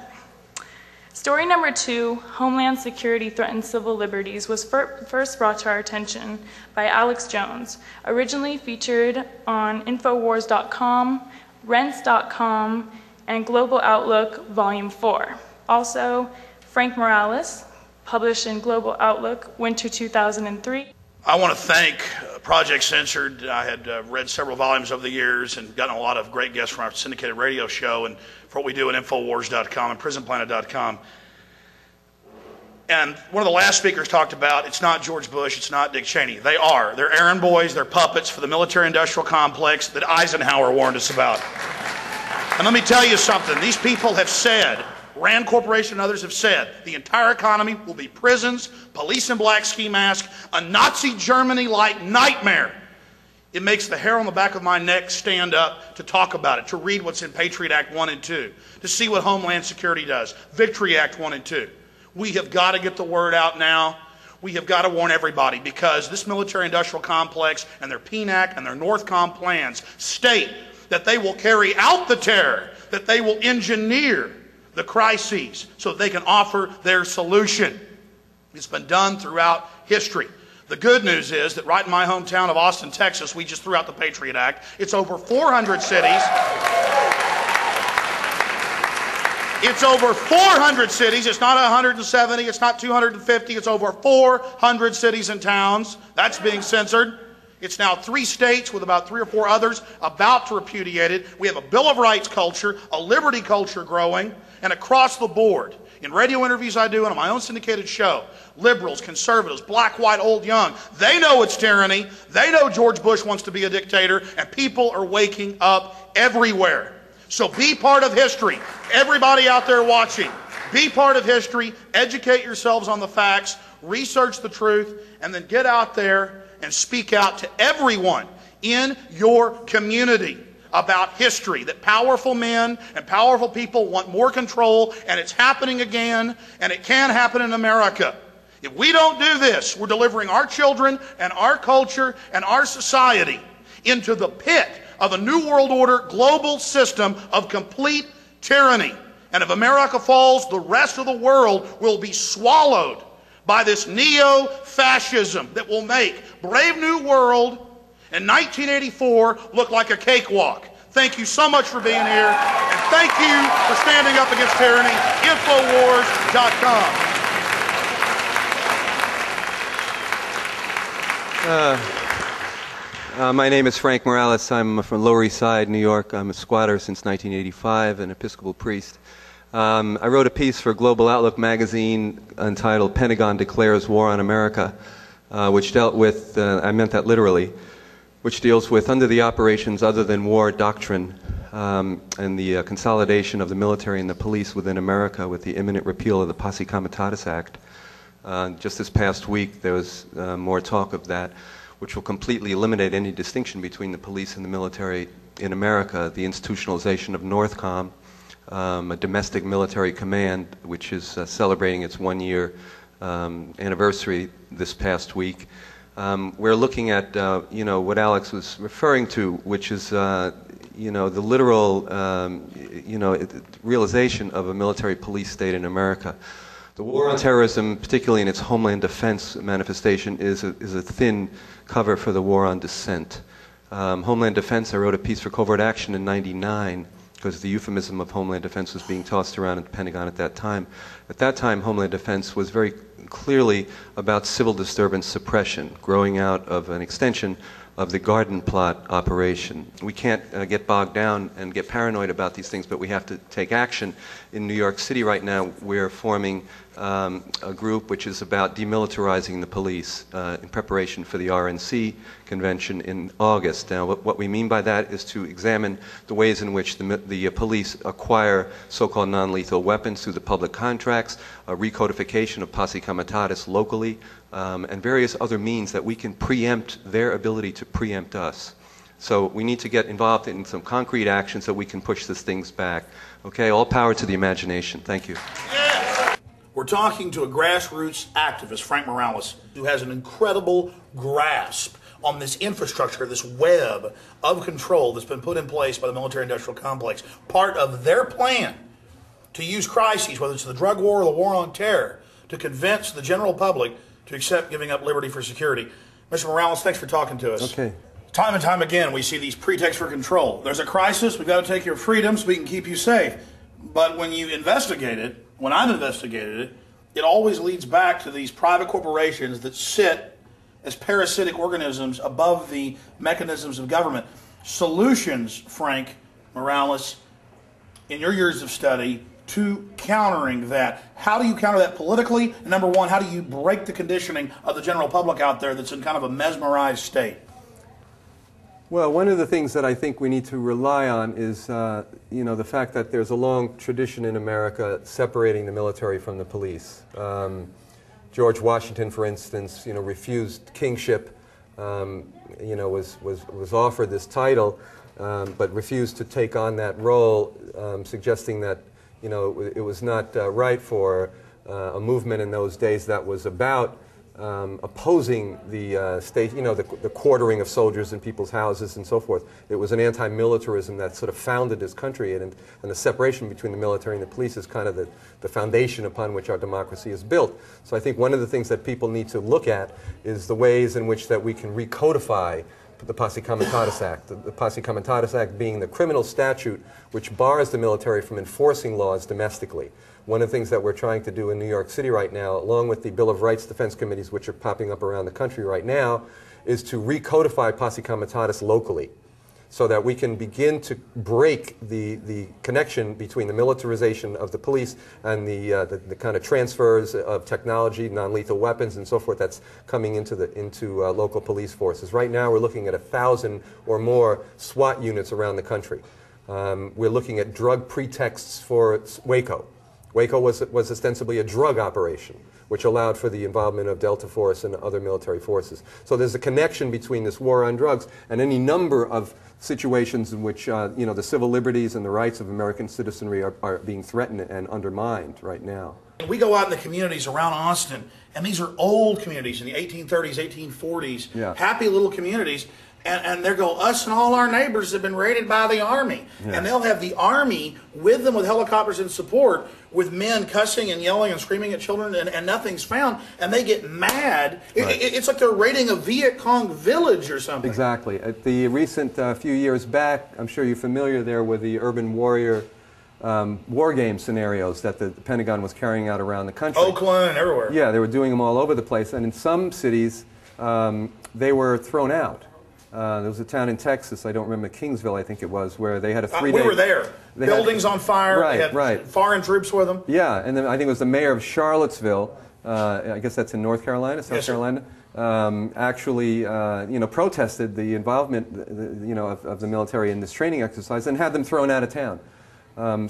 Story number 2, Homeland Security Threatens Civil Liberties, was first brought to our attention by Alex Jones, originally featured on Infowars.com, Rents.com, and Global Outlook Volume 4. Also, Frank Morales, published in Global Outlook, Winter 2003. I want to thank Project Censored. I had read several volumes over the years and gotten a lot of great guests from our syndicated radio show and for what we do at Infowars.com and PrisonPlanet.com. And one of the last speakers talked about, it's not George Bush, it's not Dick Cheney. They are. They're errand boys, they're puppets for the military-industrial complex that Eisenhower warned us about. And let me tell you something. These people have said, Rand Corporation and others have said, the entire economy will be prisons, police in black ski masks, a Nazi Germany-like nightmare. It makes the hair on the back of my neck stand up to talk about it, to read what's in Patriot Act 1 and 2, to see what Homeland Security does, Victory Act 1 and 2. We have got to get the word out now. We have got to warn everybody, because this military-industrial complex and their PNAC and their NORTHCOM plans state that they will carry out the terror, that they will engineer the crises so they can offer their solution. It's been done throughout history. The good news is that right in my hometown of Austin, Texas, we just threw out the Patriot Act. It's over 400 cities. It's over 400 cities. It's not 170. It's not 250. It's over 400 cities and towns. That's being censored. It's now 3 states with about 3 or 4 others about to repudiate it. We have a Bill of Rights culture, a liberty culture growing, and across the board. In radio interviews I do and on my own syndicated show, liberals, conservatives, black, white, old, young, they know it's tyranny. They know George Bush wants to be a dictator, and people are waking up everywhere. So be part of history. Everybody out there watching, be part of history, educate yourselves on the facts, research the truth, and then get out there and speak out to everyone in your community about history, that powerful men and powerful people want more control, and it's happening again, and it can happen in America. If we don't do this, we're delivering our children and our culture and our society into the pit of a New World Order global system of complete tyranny. And if America falls, the rest of the world will be swallowed by this neo-fascism that will make Brave New World in 1984 look like a cakewalk. Thank you so much for being here, and thank you for standing up against tyranny. Infowars.com. My name is Frank Morales. I'm from Lower East Side, New York. I'm a squatter since 1985, an Episcopal priest. I wrote a piece for Global Outlook magazine entitled Pentagon Declares War on America, which dealt with, I meant that literally, which deals with under the operations other than war doctrine and the consolidation of the military and the police within America with the imminent repeal of the Posse Comitatus Act. Just this past week there was more talk of that, which will completely eliminate any distinction between the police and the military in America, the institutionalization of NORTHCOM, a domestic military command which is celebrating its 1-year anniversary this past week. We're looking at what Alex was referring to, which is the literal realization of a military police state in America. The war on terrorism, particularly in its homeland defense manifestation, is a thin cover for the war on dissent. Homeland defense, I wrote a piece for Covert Action in '99 because the euphemism of Homeland Defense was being tossed around at the Pentagon at that time. At that time, Homeland Defense was very clearly about civil disturbance suppression, growing out of an extension of the Garden Plot operation. We can't get bogged down and get paranoid about these things, but we have to take action. In New York City right now, we're forming a group which is about demilitarizing the police in preparation for the RNC convention in August. Now, what we mean by that is to examine the ways in which the police acquire so-called non-lethal weapons through the public contracts, a recodification of Posse Comitatus locally, and various other means that we can preempt their ability to preempt us. So we need to get involved in some concrete action so we can push these things back. Okay, all power to the imagination. Thank you. We're talking to a grassroots activist, Frank Morales, who has an incredible grasp on this infrastructure, this web of control that's been put in place by the military-industrial complex. Part of their plan to use crises, whether it's the drug war or the war on terror, to convince the general public to accept giving up liberty for security. Mr. Morales, thanks for talking to us. Okay. Time and time again, we see these pretexts for control. There's a crisis, we've got to take your freedoms so we can keep you safe. But when you investigate it, when I've investigated it, it always leads back to these private corporations that sit as parasitic organisms above the mechanisms of government. Solutions, Frank Morales, in your years of study, to countering that. How do you counter that politically? And number one, how do you break the conditioning of the general public out there that's in kind of a mesmerized state? Well, one of the things that I think we need to rely on is, the fact that there's a long tradition in America separating the military from the police. George Washington, for instance, refused kingship, was offered this title, but refused to take on that role, suggesting that, it was not right for a movement in those days that was about opposing the state, the quartering of soldiers in people's houses and so forth. It was an anti-militarism that sort of founded this country, and the separation between the military and the police is kind of the foundation upon which our democracy is built. So I think one of the things that people need to look at is the ways in which that we can recodify the Posse Comitatus Act. The Posse Comitatus Act being the criminal statute which bars the military from enforcing laws domestically. One of the things that we're trying to do in New York City right now, along with the Bill of Rights defense committees which are popping up around the country right now, is to recodify Posse Comitatus locally, so that we can begin to break the connection between the militarization of the police and the kind of transfers of technology, non-lethal weapons, and so forth that's coming into local police forces. Right now, we're looking at 1,000 or more SWAT units around the country. We're looking at drug pretexts for Waco. Waco was ostensibly a drug operation, which allowed for the involvement of Delta Force and other military forces. So there's a connection between this war on drugs and any number of situations in which the civil liberties and the rights of American citizenry are being threatened and undermined right now. We go out in the communities around Austin, and these are old communities in the 1830s, 1840s, Yeah. happy little communities. And they go, us and all our neighbors have been raided by the Army. Yeah. And they'll have the Army with them with helicopters in support, with men cussing and yelling and screaming at children, and nothing's found. And they get mad. Right. It's like they're raiding a Viet Cong village or something. Exactly. At the recent few years back, I'm sure you're familiar there with the urban warrior war game scenarios that the Pentagon was carrying out around the country. Oakland and everywhere. Yeah, they were doing them all over the place. And in some cities, they were thrown out. There was a town in Texas, I don't remember, Kingsville, I think it was, where they had a 3-day... We were there. Buildings on fire. Right, they had right. foreign troops with them. Yeah, and then I think it was the mayor of Charlottesville, I guess that's in North Carolina, South Carolina, actually, protested the involvement, of the military in this training exercise and had them thrown out of town.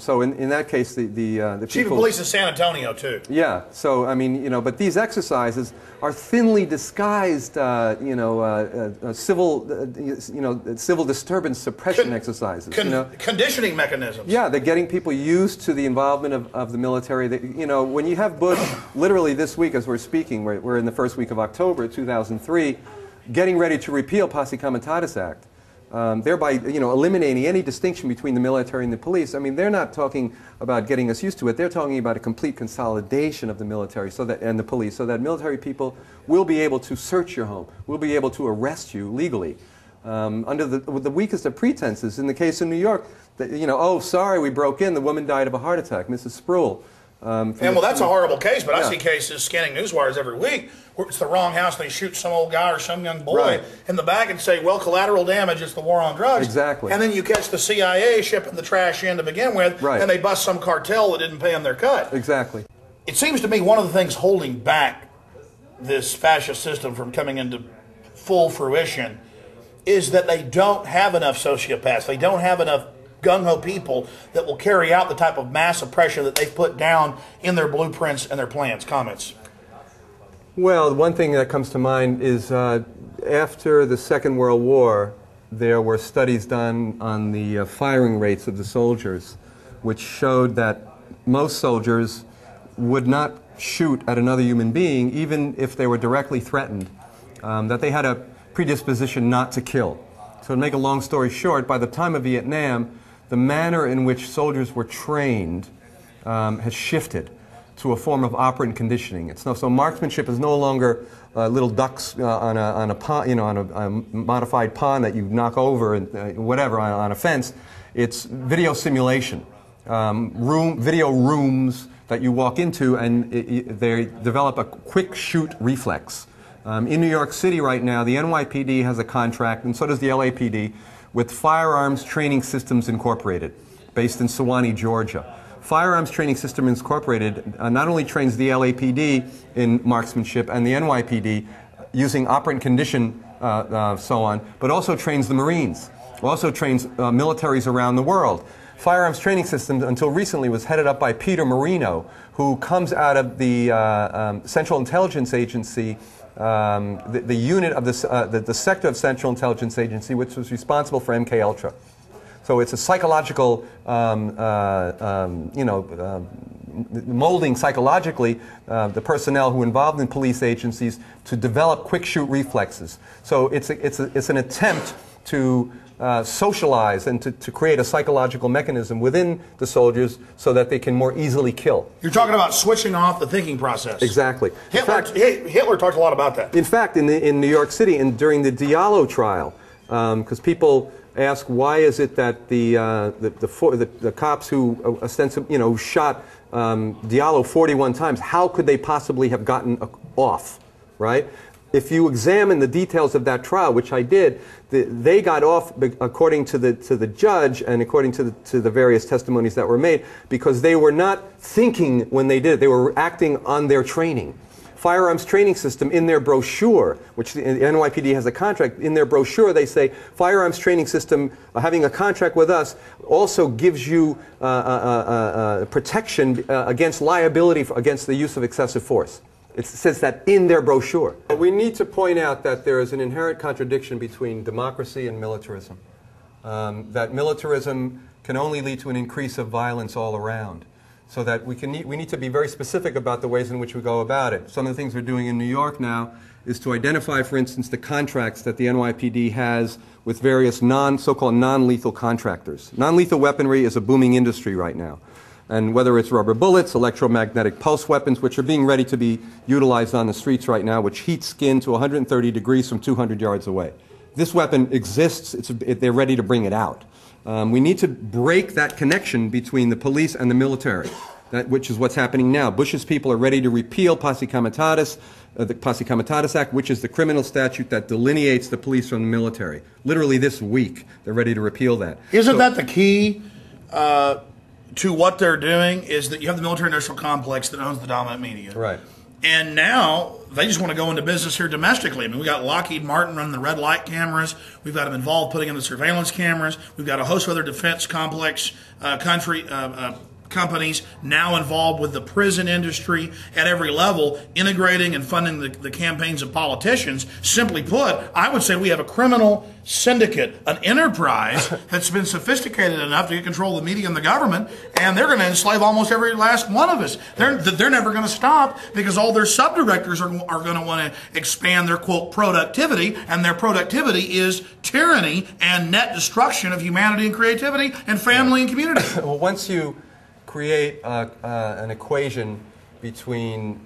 So in that case, the Chief of Police in San Antonio, too. Yeah. So I mean, but these exercises are thinly disguised, civil disturbance suppression exercises. Conditioning mechanisms. Yeah, they're getting people used to the involvement of the military. When you have Bush, literally this week as we're speaking, we're in the first week of October 2003, getting ready to repeal Posse Comitatus Act. Thereby, eliminating any distinction between the military and the police. I mean, they're not talking about getting us used to it. They're talking about a complete consolidation of the military and the police, so that military people will be able to search your home, will be able to arrest you legally under the weakest of pretenses. In the case of New York, oh, sorry, we broke in. The woman died of a heart attack, Mrs. Spruill. That's a horrible case, but Yeah. I see cases scanning newswires every week where it's the wrong house and they shoot some old guy or some young boy Right. in the back and say, well, collateral damage is the war on drugs. Exactly. And then you catch the CIA shipping the trash in to begin with, Right. and they bust some cartel that didn't pay them their cut. Exactly. It seems to me one of the things holding back this fascist system from coming into full fruition is that they don't have enough sociopaths. They don't have enough gung-ho people that will carry out the type of mass oppression that they've put down in their blueprints and their plans. Comments? Well, one thing that comes to mind is after the Second World War, there were studies done on the firing rates of the soldiers, which showed that most soldiers would not shoot at another human being, even if they were directly threatened, that they had a predisposition not to kill. So to make a long story short, by the time of Vietnam, the manner in which soldiers were trained has shifted to a form of operant conditioning. So marksmanship is no longer little ducks on a pond, on a modified pond that you knock over and whatever on a fence. It's video simulation, video rooms that you walk into, and they develop a quick shoot reflex. In New York City right now, the NYPD has a contract, and so does the LAPD, with Firearms Training Systems Incorporated, based in Sewanee, Georgia. Firearms Training Systems Incorporated not only trains the LAPD in marksmanship and the NYPD using operant condition, so on, but also trains the Marines, also trains militaries around the world. Firearms Training Systems, until recently, was headed up by Peter Marino, who comes out of the Central Intelligence Agency, the unit of the sector of Central Intelligence Agency, which was responsible for MKUltra. So it's a psychological, molding psychologically the personnel who are involved in police agencies to develop quick shoot reflexes. So it's an attempt to socialize and to create a psychological mechanism within the soldiers so that they can more easily kill. You're talking about switching off the thinking process. Exactly. Hitler talked a lot about that. In fact, in New York City, and during the Diallo trial, because people ask why is it that the cops who ostensibly, who shot Diallo 41 times, how could they possibly have gotten off, right? If you examine the details of that trial, which I did, they got off according to the judge and according to the various testimonies that were made because they were not thinking when they did it. They were acting on their training. Firearms training system in their brochure, which the NYPD has a contract, in their brochure they say firearms training system having a contract with us also gives you protection against liability against the use of excessive force. It says that in their brochure. We need to point out that there is an inherent contradiction between democracy and militarism. That militarism can only lead to an increase of violence all around. So that we need to be very specific about the ways in which we go about it. Some of the things we're doing in New York now is to identify, for instance, the contracts that the NYPD has with various so-called non-lethal contractors. Non-lethal weaponry is a booming industry right now. And whether it's rubber bullets, electromagnetic pulse weapons, which are being ready to be utilized on the streets right now, which heat skin to 130 degrees from 200 yards away. This weapon exists. They're ready to bring it out. We need to break that connection between the police and the military, which is what's happening now. Bush's people are ready to repeal Posse Comitatus, the Posse Comitatus Act, which is the criminal statute that delineates the police from the military. Literally this week, they're ready to repeal that. Isn't that the key to what they're doing, is that you have the military-industrial complex that owns the dominant media. Right. And now they just want to go into business here domestically. I mean, we got Lockheed Martin running the red light cameras. We've got them involved putting in the surveillance cameras. We've got a host of other defense complex companies now involved with the prison industry at every level, integrating and funding the campaigns of politicians. Simply put, I would say we have a criminal syndicate, an enterprise that's been sophisticated enough to get control of the media and the government, and they're going to enslave almost every last one of us. They're never going to stop because all their subdirectors are going to want to expand their, quote, productivity, and their productivity is tyranny and net destruction of humanity and creativity and family and community. Well, once you create an equation between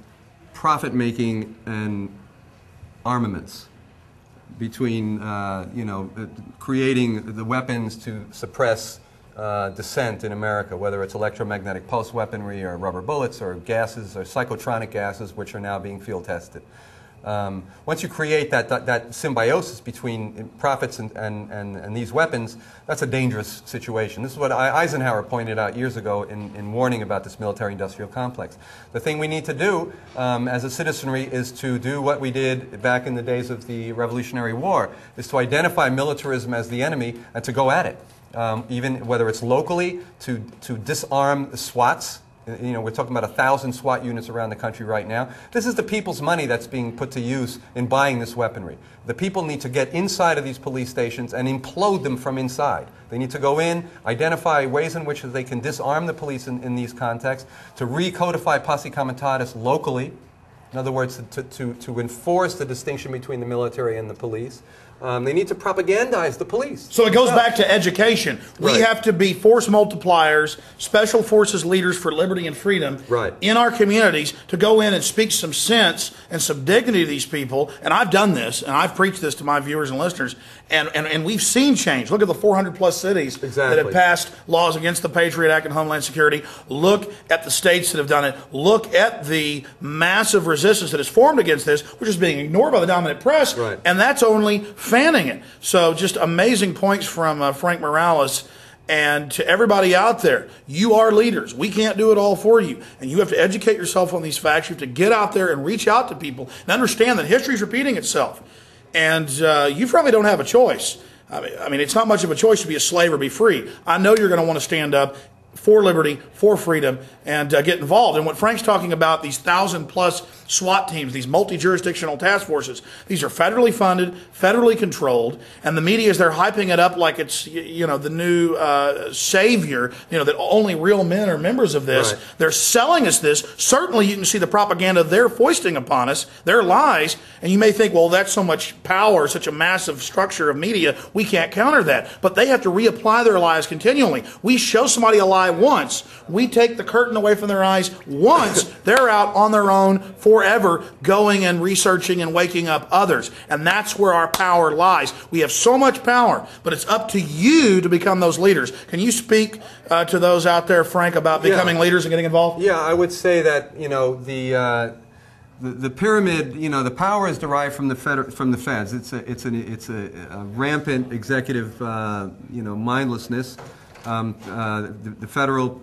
profit-making and armaments, between creating the weapons to suppress dissent in America, whether it's electromagnetic pulse weaponry or rubber bullets or gases or psychotronic gases, which are now being field tested. Once you create that symbiosis between profits and these weapons, that's a dangerous situation. This is what Eisenhower pointed out years ago in warning about this military-industrial complex. The thing we need to do as a citizenry is to do what we did back in the days of the Revolutionary War, is to identify militarism as the enemy and to go at it. Even whether it's locally, to disarm the SWATs. We're talking about 1,000 SWAT units around the country right now. This is the people's money that's being put to use in buying this weaponry. The people need to get inside of these police stations and implode them from inside. They need to go in, identify ways in which they can disarm the police in these contexts, to recodify Posse Comitatus locally. In other words, to enforce the distinction between the military and the police. They need to propagandize the police. So it goes back to education. We have to be force multipliers, special forces leaders for liberty and freedom in our communities to go in and speak some sense and some dignity to these people. And I've done this, and I've preached this to my viewers and listeners, and we've seen change. Look at the 400-plus cities that have passed laws against the Patriot Act and Homeland Security. Look at the states that have done it. Look at the massive resistance that has formed against this, which is being ignored by the dominant press, and that's only fanning it. So just amazing points from Frank Morales. And to everybody out there, you are leaders. We can't do it all for you. And you have to educate yourself on these facts. You have to get out there and reach out to people and understand that history is repeating itself. And you probably don't have a choice. I mean, it's not much of a choice to be a slave or be free. I know you're going to want to stand up for liberty, for freedom, and get involved. And what Frank's talking about, these 1,000+ SWAT teams, these multi-jurisdictional task forces, these are federally funded, federally controlled, and the media is there hyping it up like it's, you know, the new savior, you know, that only real men are members of this. Right. They're selling us this. Certainly you can see the propaganda they're foisting upon us, their lies, and you may think, well, that's so much power, such a massive structure of media, we can't counter that. But they have to reapply their lies continually. We show somebody a lie once, we take the curtain away from their eyes once, they're out on their own forever, going and researching and waking up others. And that's where our power lies. We have so much power, but it's up to you to become those leaders. Can you speak to those out there, Frank, about becoming leaders and getting involved? Yeah, I would say that, you know, the pyramid, you know, the power is derived from the feds. It's a rampant executive, you know, mindlessness. The federal,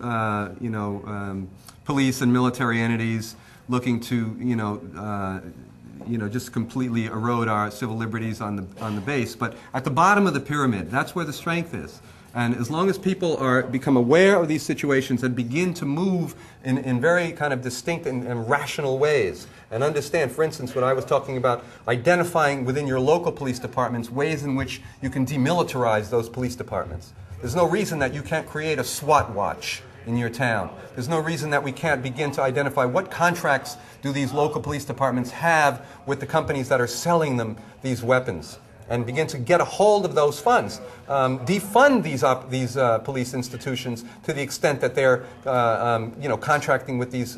you know, police and military entities looking to, you know, just completely erode our civil liberties on the base. But at the bottom of the pyramid, that's where the strength is. And as long as people become aware of these situations and begin to move in very kind of distinct and rational ways, and understand, for instance, what I was talking about, identifying within your local police departments ways in which you can demilitarize those police departments. There's no reason that you can't create a SWAT watch in your town. There's no reason that we can't begin to identify what contracts do these local police departments have with the companies that are selling them these weapons, and begin to get a hold of those funds. Defund these police institutions to the extent that they're you know, contracting with these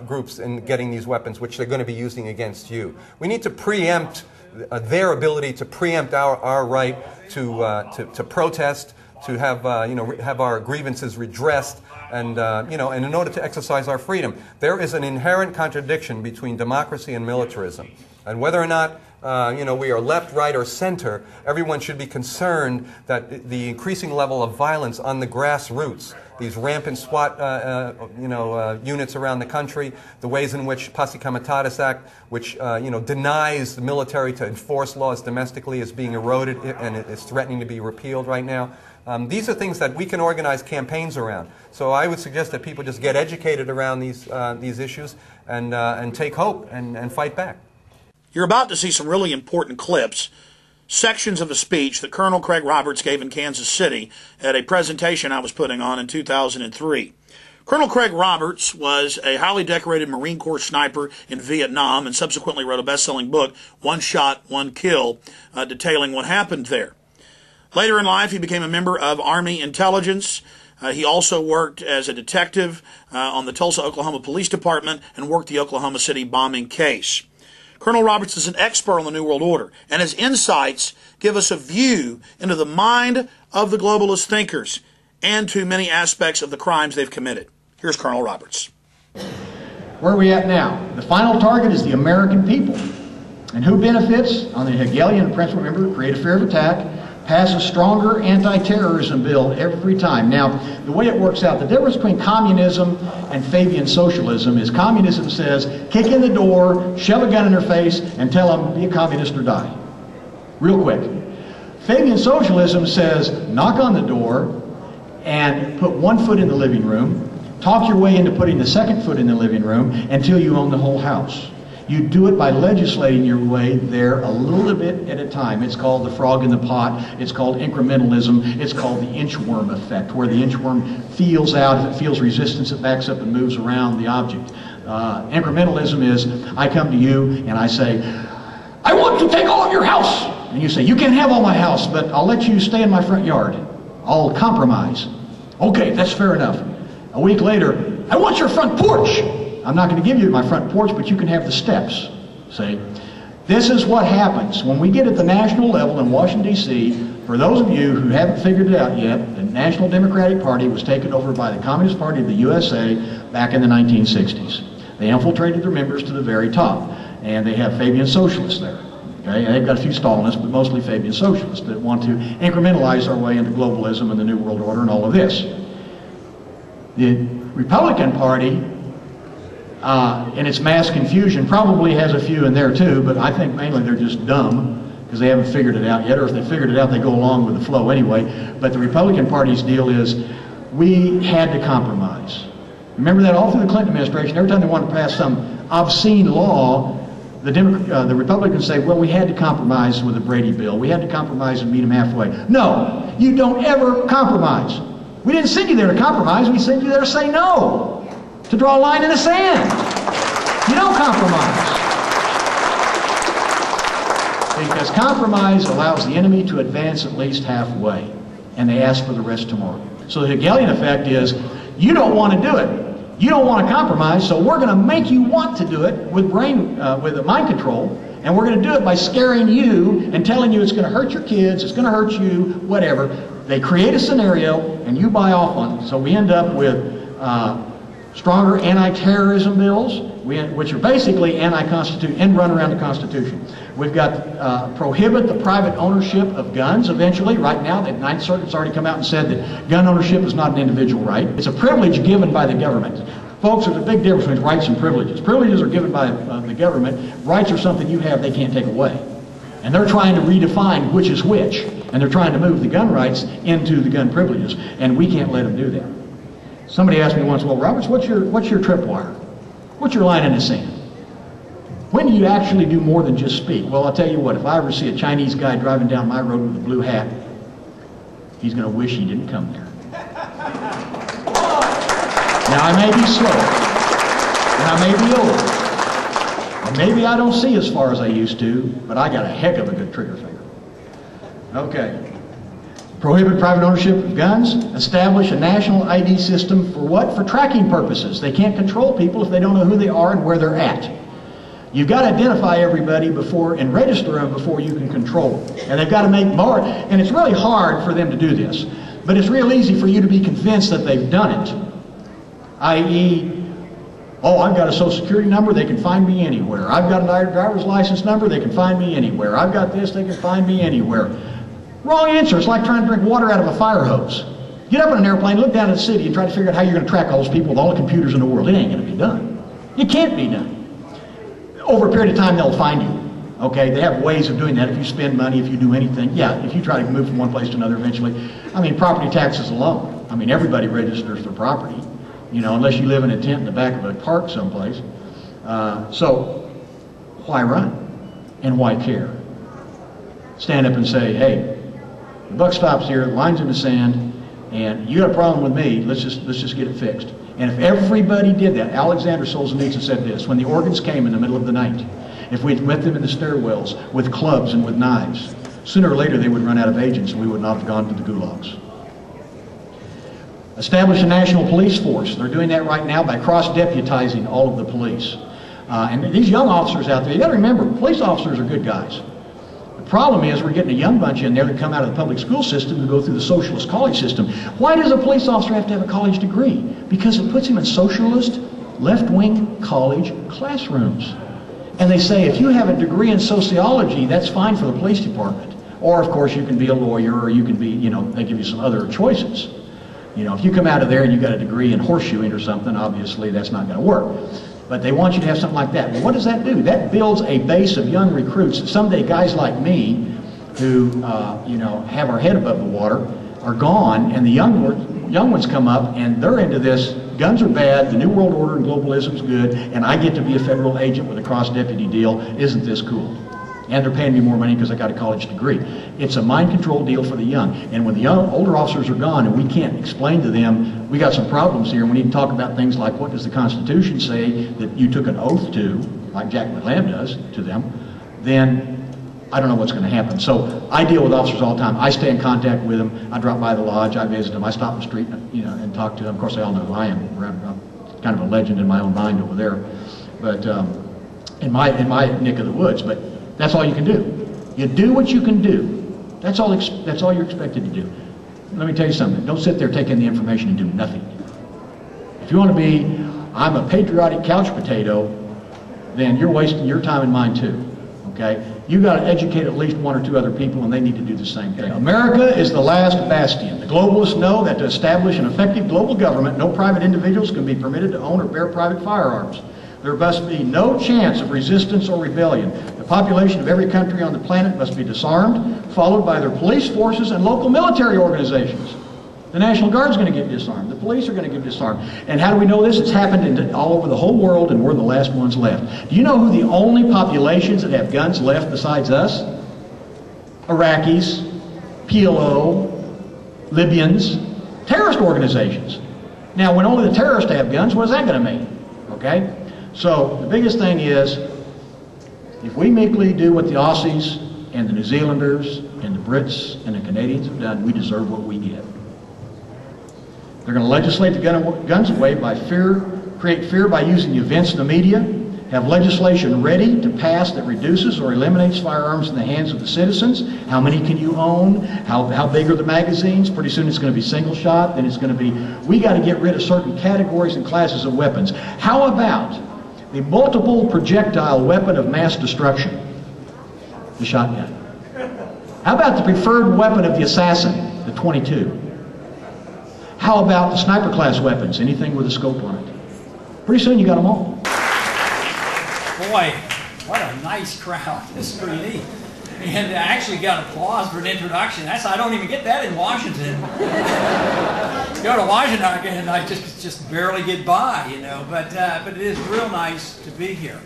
groups and getting these weapons, which they're going to be using against you. We need to preempt their ability to preempt our right to protest, to have you know, have our grievances redressed, and you know, and in order to exercise our freedom. There is an inherent contradiction between democracy and militarism, and whether or not you know, we are left, right, or center, everyone should be concerned that the increasing level of violence on the grassroots, these rampant SWAT you know, units around the country, the ways in which Posse Comitatus Act, which you know, denies the military to enforce laws domestically, is being eroded and it is threatening to be repealed right now. These are things that we can organize campaigns around. So I would suggest that people just get educated around these issues and take hope and fight back. You're about to see some really important clips, sections of a speech that Colonel Craig Roberts gave in Kansas City at a presentation I was putting on in 2003. Colonel Craig Roberts was a highly decorated Marine Corps sniper in Vietnam and subsequently wrote a best-selling book, One Shot, One Kill, detailing what happened there. Later in life, he became a member of Army intelligence. He also worked as a detective on the Tulsa, Oklahoma Police Department and worked the Oklahoma City bombing case. Colonel Roberts is an expert on the New World Order, and his insights give us a view into the mind of the globalist thinkers and to many aspects of the crimes they've committed. Here's Colonel Roberts. Where are we at now? The final target is the American people. And who benefits? On the Hegelian principle, remember, create a fear of attack, pass a stronger anti-terrorism bill every time. Now, the way it works out, the difference between communism and Fabian socialism is communism says, kick in the door, shove a gun in their face, and tell them, be a communist or die. Real quick. Fabian socialism says, knock on the door and put one foot in the living room, talk your way into putting the second foot in the living room until you own the whole house. You do it by legislating your way there a little bit at a time. It's called the frog in the pot. It's called incrementalism. It's called the inchworm effect, where the inchworm feels out. If it feels resistance, it backs up and moves around the object. Incrementalism is, I come to you and I say, I want to take all of your house. And you say, you can have all my house, but I'll let you stay in my front yard. I'll compromise. Okay, that's fair enough. A week later, I want your front porch. I'm not going to give you my front porch, but you can have the steps. See? This is what happens when we get at the national level in Washington, D.C. For those of you who haven't figured it out yet, the National Democratic Party was taken over by the Communist Party of the USA back in the 1960s. They infiltrated their members to the very top, and they have Fabian socialists there. Okay? And they've got a few Stalinists, but mostly Fabian socialists that want to incrementalize our way into globalism and the New World Order and all of this. The Republican Party, in its mass confusion, probably has a few in there too, but I think mainly they're just dumb because they haven't figured it out yet, or if they figured it out, they go along with the flow anyway. But the Republican Party's deal is, we had to compromise. Remember that all through the Clinton administration, every time they wanted to pass some obscene law, the Republicans say, well, we had to compromise with the Brady bill. We had to compromise and meet them halfway. No, you don't ever compromise. We didn't send you there to compromise. We sent you there to say no, to draw a line in the sand. You don't compromise. Because compromise allows the enemy to advance at least halfway, and they ask for the rest tomorrow. So the Hegelian effect is, you don't want to do it. You don't want to compromise, so we're going to make you want to do it with mind control, and we're going to do it by scaring you and telling you it's going to hurt your kids, it's going to hurt you, whatever. They create a scenario, and you buy off on it. So we end up with stronger anti-terrorism bills, which are basically anti-constitution, and run around the Constitution. We've got prohibit the private ownership of guns eventually. Right now, the Ninth Circuit's already come out and said that gun ownership is not an individual right. It's a privilege given by the government. Folks, there's a big difference between rights and privileges. Privileges are given by the government. Rights are something you have they can't take away. And they're trying to redefine which is which. And they're trying to move the gun rights into the gun privileges. And we can't let them do that. Somebody asked me once, well, Roberts, what's your tripwire? What's your line in the sand? When do you actually do more than just speak? Well, I'll tell you what, if I ever see a Chinese guy driving down my road with a blue hat, he's going to wish he didn't come there. Now, I may be slow, and I may be old, and maybe I don't see as far as I used to, but I got a heck of a good trigger finger. Okay. Prohibit private ownership of guns. Establish a national ID system for what? For tracking purposes. They can't control people if they don't know who they are and where they're at. You've got to identify everybody before and register them before you can control them. And they've got to make more. And it's really hard for them to do this. But it's real easy for you to be convinced that they've done it. I.e., oh, I've got a social security number, they can find me anywhere. I've got a driver's license number, they can find me anywhere. I've got this, they can find me anywhere. Wrong answer. It's like trying to drink water out of a fire hose. Get up in an airplane, look down at the city, and try to figure out how you're going to track all those people with all the computers in the world. It ain't going to be done. It can't be done. Over a period of time, they'll find you. Okay, they have ways of doing that. If you spend money, if you do anything, yeah, if you try to move from one place to another eventually. I mean, property taxes alone. I mean, everybody registers their property, you know, unless you live in a tent in the back of a park someplace. So, why run? And why care? Stand up and say, hey, the buck stops here, the line's in the sand, and you got a problem with me, let's just get it fixed. And if everybody did that, Alexander Solzhenitsyn said this, when the organs came in the middle of the night, if we'd met them in the stairwells with clubs and with knives, sooner or later they would run out of agents and we would not have gone to the gulags. Establish a national police force. They're doing that right now by cross-deputizing all of the police. And these young officers out there, you got to remember, police officers are good guys. The problem is we're getting a young bunch in there that come out of the public school system to go through the socialist college system. Why does a police officer have to have a college degree? Because it puts him in socialist, left-wing college classrooms. And they say, if you have a degree in sociology, that's fine for the police department. Or, of course, you can be a lawyer, or you can be, you know, they give you some other choices. You know, if you come out of there and you got a degree in horseshoeing or something, obviously that's not going to work. But they want you to have something like that. Well, what does that do? That builds a base of young recruits. Someday guys like me who, you know, have our head above the water are gone, and the young ones come up, and they're into this. Guns are bad, the New World Order and globalism's good, and I get to be a federal agent with a cross-deputy deal. Isn't this cool? And they're paying me more money because I got a college degree. It's a mind control deal for the young. And when the older officers are gone and we can't explain to them, we got some problems here, and we need to talk about things like, what does the Constitution say that you took an oath to, like Jack McLam does to them, then I don't know what's going to happen. So I deal with officers all the time. I stay in contact with them. I drop by the lodge. I visit them. I stop in the street, you know, and talk to them. Of course, they all know who I am. I'm kind of a legend in my own mind over there, but in my neck of the woods. But that's all you can do. You do what you can do. That's all you're expected to do. Let me tell you something. Don't sit there taking the information and do nothing. If you want to be, I'm a patriotic couch potato, then you're wasting your time and mine too. Okay? You've got to educate at least one or two other people, and they need to do the same thing. America is the last bastion. The globalists know that to establish an effective global government, no private individuals can be permitted to own or bear private firearms. There must be no chance of resistance or rebellion. The population of every country on the planet must be disarmed, followed by their police forces and local military organizations. The National Guard's going to get disarmed. The police are going to get disarmed. And how do we know this? It's happened all over the whole world, and we're the last ones left. Do you know who the only populations that have guns left besides us? Iraqis, PLO, Libyans, terrorist organizations. Now, when only the terrorists have guns, what is that going to mean? Okay? So, the biggest thing is, if we meekly do what the Aussies and the New Zealanders and the Brits and the Canadians have done, we deserve what we get. They're going to legislate the guns away by fear, create fear by using the events in the media, have legislation ready to pass that reduces or eliminates firearms in the hands of the citizens. How many can you own? How big are the magazines? Pretty soon it's going to be single shot, then it's going to be, we got to get rid of certain categories and classes of weapons. How about the multiple projectile weapon of mass destruction? The shotgun. How about the preferred weapon of the assassin? The .22. How about the sniper class weapons? Anything with a scope on it. Pretty soon you got them all. Boy, what a nice crowd. This is pretty neat. And I actually got applause for an introduction. I don't even get that in Washington. Go to Washington and I just barely get by, you know. But it is real nice to be here.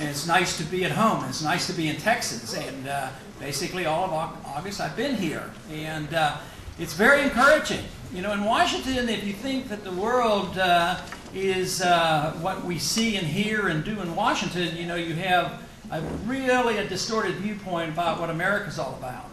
And it's nice to be at home. It's nice to be in Texas. And basically all of August I've been here. And it's very encouraging. You know, in Washington, if you think that the world is what we see and hear and do in Washington, you know, you have really a distorted viewpoint about what America's all about.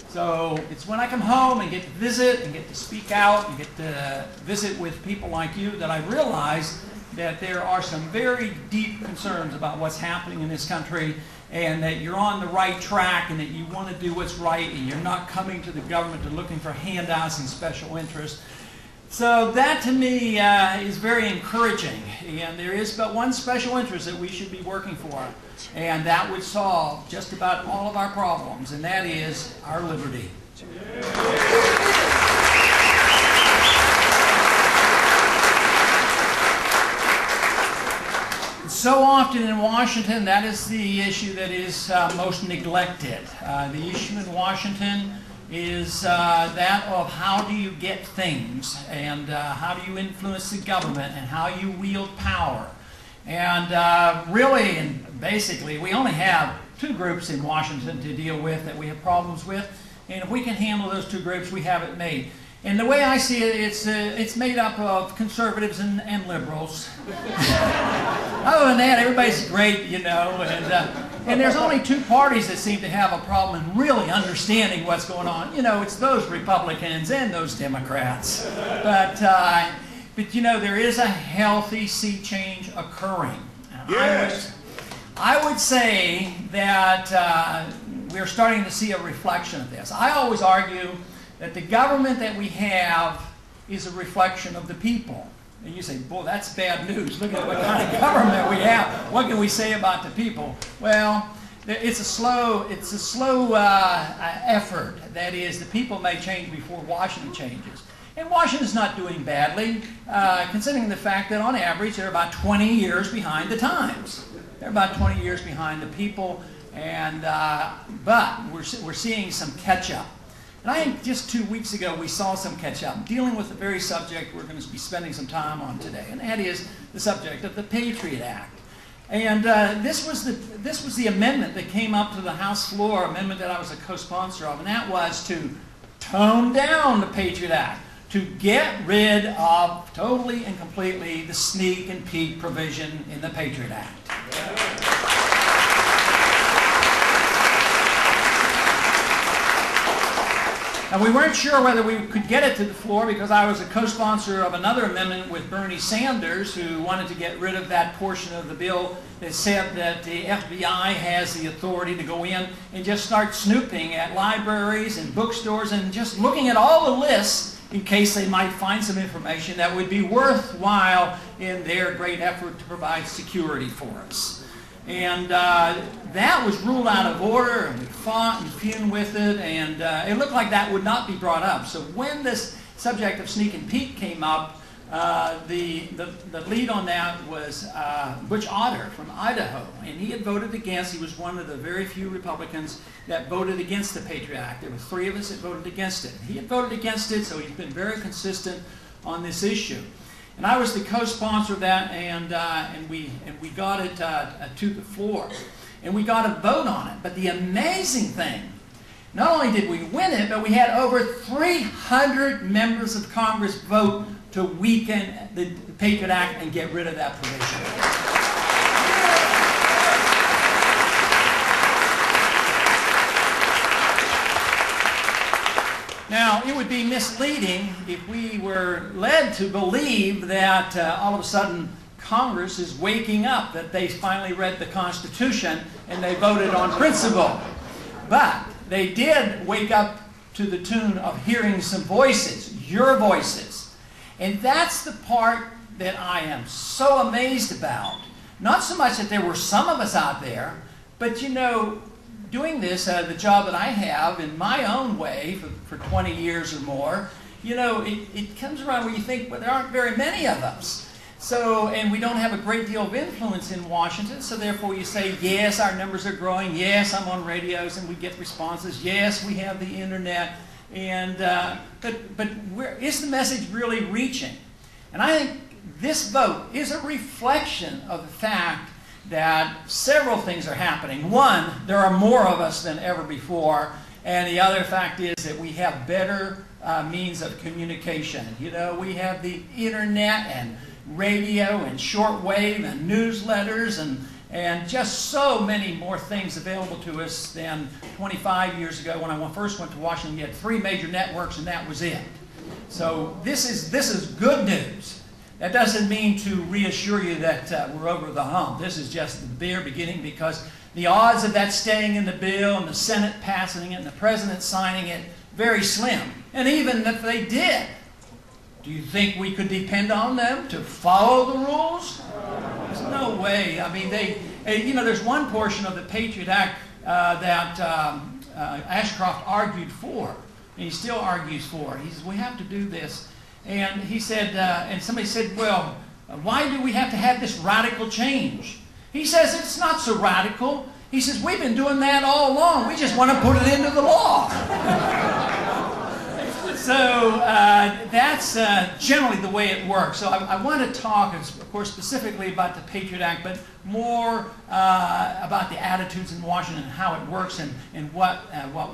So it's when I come home and get to visit and get to speak out and get to visit with people like you that I realize that there are some very deep concerns about what's happening in this country, and that you're on the right track and that you want to do what's right and you're not coming to the government to looking for handouts and special interests. So that to me is very encouraging, and there is but one special interest that we should be working for, and that would solve just about all of our problems, and that is our liberty. So often in Washington, that is the issue that is most neglected. The issue in Washington is that of how do you get things, and how do you influence the government, and how you wield power. And really and basically, we only have two groups in Washington to deal with that we have problems with. And if we can handle those two groups, we have it made. And the way I see it, it's made up of conservatives and liberals. Other than that, everybody's great, you know. And there's only two parties that seem to have a problem in really understanding what's going on. You know, it's those Republicans and those Democrats. But you know, there is a healthy sea change occurring. Yes. I would say that we're starting to see a reflection of this. I always argue that the government that we have is a reflection of the people. And you say, boy, that's bad news. Look at what kind of government we have. What can we say about the people? Well, it's a slow effort. That is, the people may change before Washington changes. And Washington's not doing badly, considering the fact that on average they're about 20 years behind the times. They're about 20 years behind the people, and but we're seeing some catch-up. And I think just 2 weeks ago we saw some catch-up, dealing with the very subject we're going to be spending some time on today, and that is the subject of the Patriot Act. And this was the amendment that came up to the House floor, amendment that I was a co-sponsor of, and that was to tone down the Patriot Act, to get rid of totally and completely the sneak and peek provision in the Patriot Act. And we weren't sure whether we could get it to the floor because I was a co-sponsor of another amendment with Bernie Sanders, who wanted to get rid of that portion of the bill that said that the FBI has the authority to go in and just start snooping at libraries and bookstores and just looking at all the lists in case they might find some information that would be worthwhile in their great effort to provide security for us. And that was ruled out of order, and we fought and fumed with it, and it looked like that would not be brought up. So when this subject of sneak and peek came up, The lead on that was Butch Otter from Idaho, and he had voted against. He was one of the very few Republicans that voted against the Patriot Act. There were 3 of us that voted against it. He had voted against it, so he's been very consistent on this issue. And I was the co-sponsor of that, and we got it to the floor, and we got a vote on it. But the amazing thing, not only did we win it, but we had over 300 members of Congress vote to weaken the Patriot Act and get rid of that provision. Now, it would be misleading if we were led to believe that all of a sudden Congress is waking up, that they finally read the Constitution and they voted on principle. But they did wake up to the tune of hearing some voices, your voices. And that's the part that I am so amazed about. Not so much that there were some of us out there, but you know, doing this, the job that I have in my own way for 20 years or more, you know, it comes around where you think, well, there aren't very many of us. So, and we don't have a great deal of influence in Washington, so therefore you say, yes, our numbers are growing, yes, I'm on radios and we get responses, yes, we have the internet, and, but is the message really reaching? And I think this vote is a reflection of the fact that several things are happening. One, there are more of us than ever before, and the other fact is that we have better means of communication. You know, we have the internet and radio and shortwave and newsletters and just so many more things available to us than 25 years ago when I first went to Washington. You had 3 major networks and that was it. So this is good news. That doesn't mean to reassure you that we're over the hump. This is just the bare beginning, because the odds of that staying in the bill and the Senate passing it and the President signing it, very slim. And even if they did, do you think we could depend on them to follow the rules? There's no way. I mean, you know, there's one portion of the Patriot Act that Ashcroft argued for, and he still argues for. He says, we have to do this. And he said, and somebody said, well, why do we have to have this radical change? He says, it's not so radical. He says, we've been doing that all along. We just want to put it into the law. So that's generally the way it works. So I want to talk, of course, specifically about the Patriot Act, but more about the attitudes in Washington and how it works and what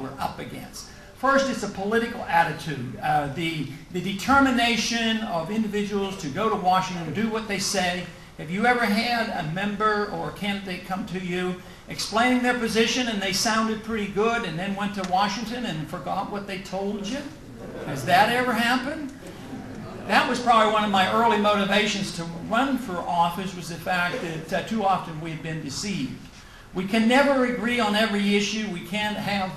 we're up against. First, it's a political attitude. The determination of individuals to go to Washington and do what they say. Have you ever had a member or a candidate come to you explaining their position and they sounded pretty good and then went to Washington and forgot what they told you? Has that ever happened? That was probably one of my early motivations to run for office, was the fact that too often we've been deceived. We can never agree on every issue. We can't have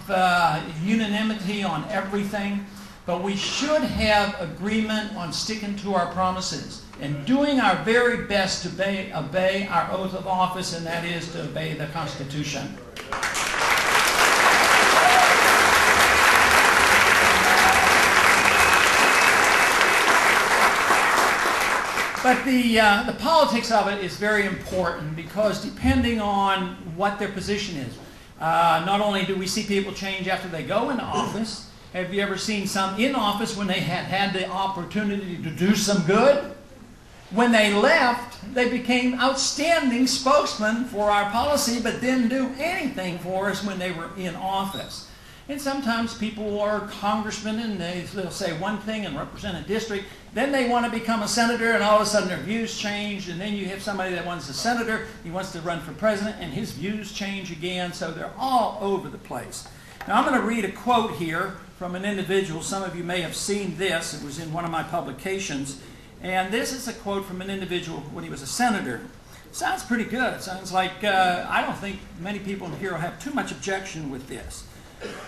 unanimity on everything. But we should have agreement on sticking to our promises and doing our very best to obey our oath of office, and that is to obey the Constitution. But the politics of it is very important, because depending on what their position is, not only do we see people change after they go into office. Have you ever seen some in office when they had the opportunity to do some good? When they left, they became outstanding spokesmen for our policy, but didn't do anything for us when they were in office. And sometimes people are congressmen and they'll say one thing and represent a district. Then they want to become a senator and all of a sudden their views change. And then you have somebody that wants a senator, he wants to run for president, and his views change again. So they're all over the place. Now I'm going to read a quote here from an individual. Some of you may have seen this. It was in one of my publications. And this is a quote from an individual when he was a senator. Sounds pretty good. It sounds like, I don't think many people here will have too much objection with this.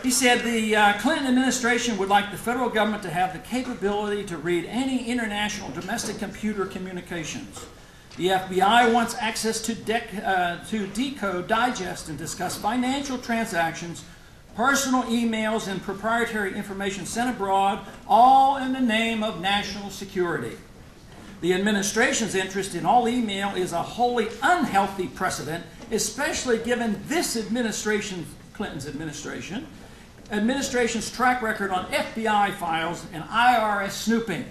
He said the Clinton administration would like the federal government to have the capability to read any international domestic computer communications. The FBI wants access to decode, digest, and discuss financial transactions, personal emails, and proprietary information sent abroad, all in the name of national security. The administration's interest in all email is a wholly unhealthy precedent, especially given this administration, Clinton's administration's track record on FBI files and IRS snooping.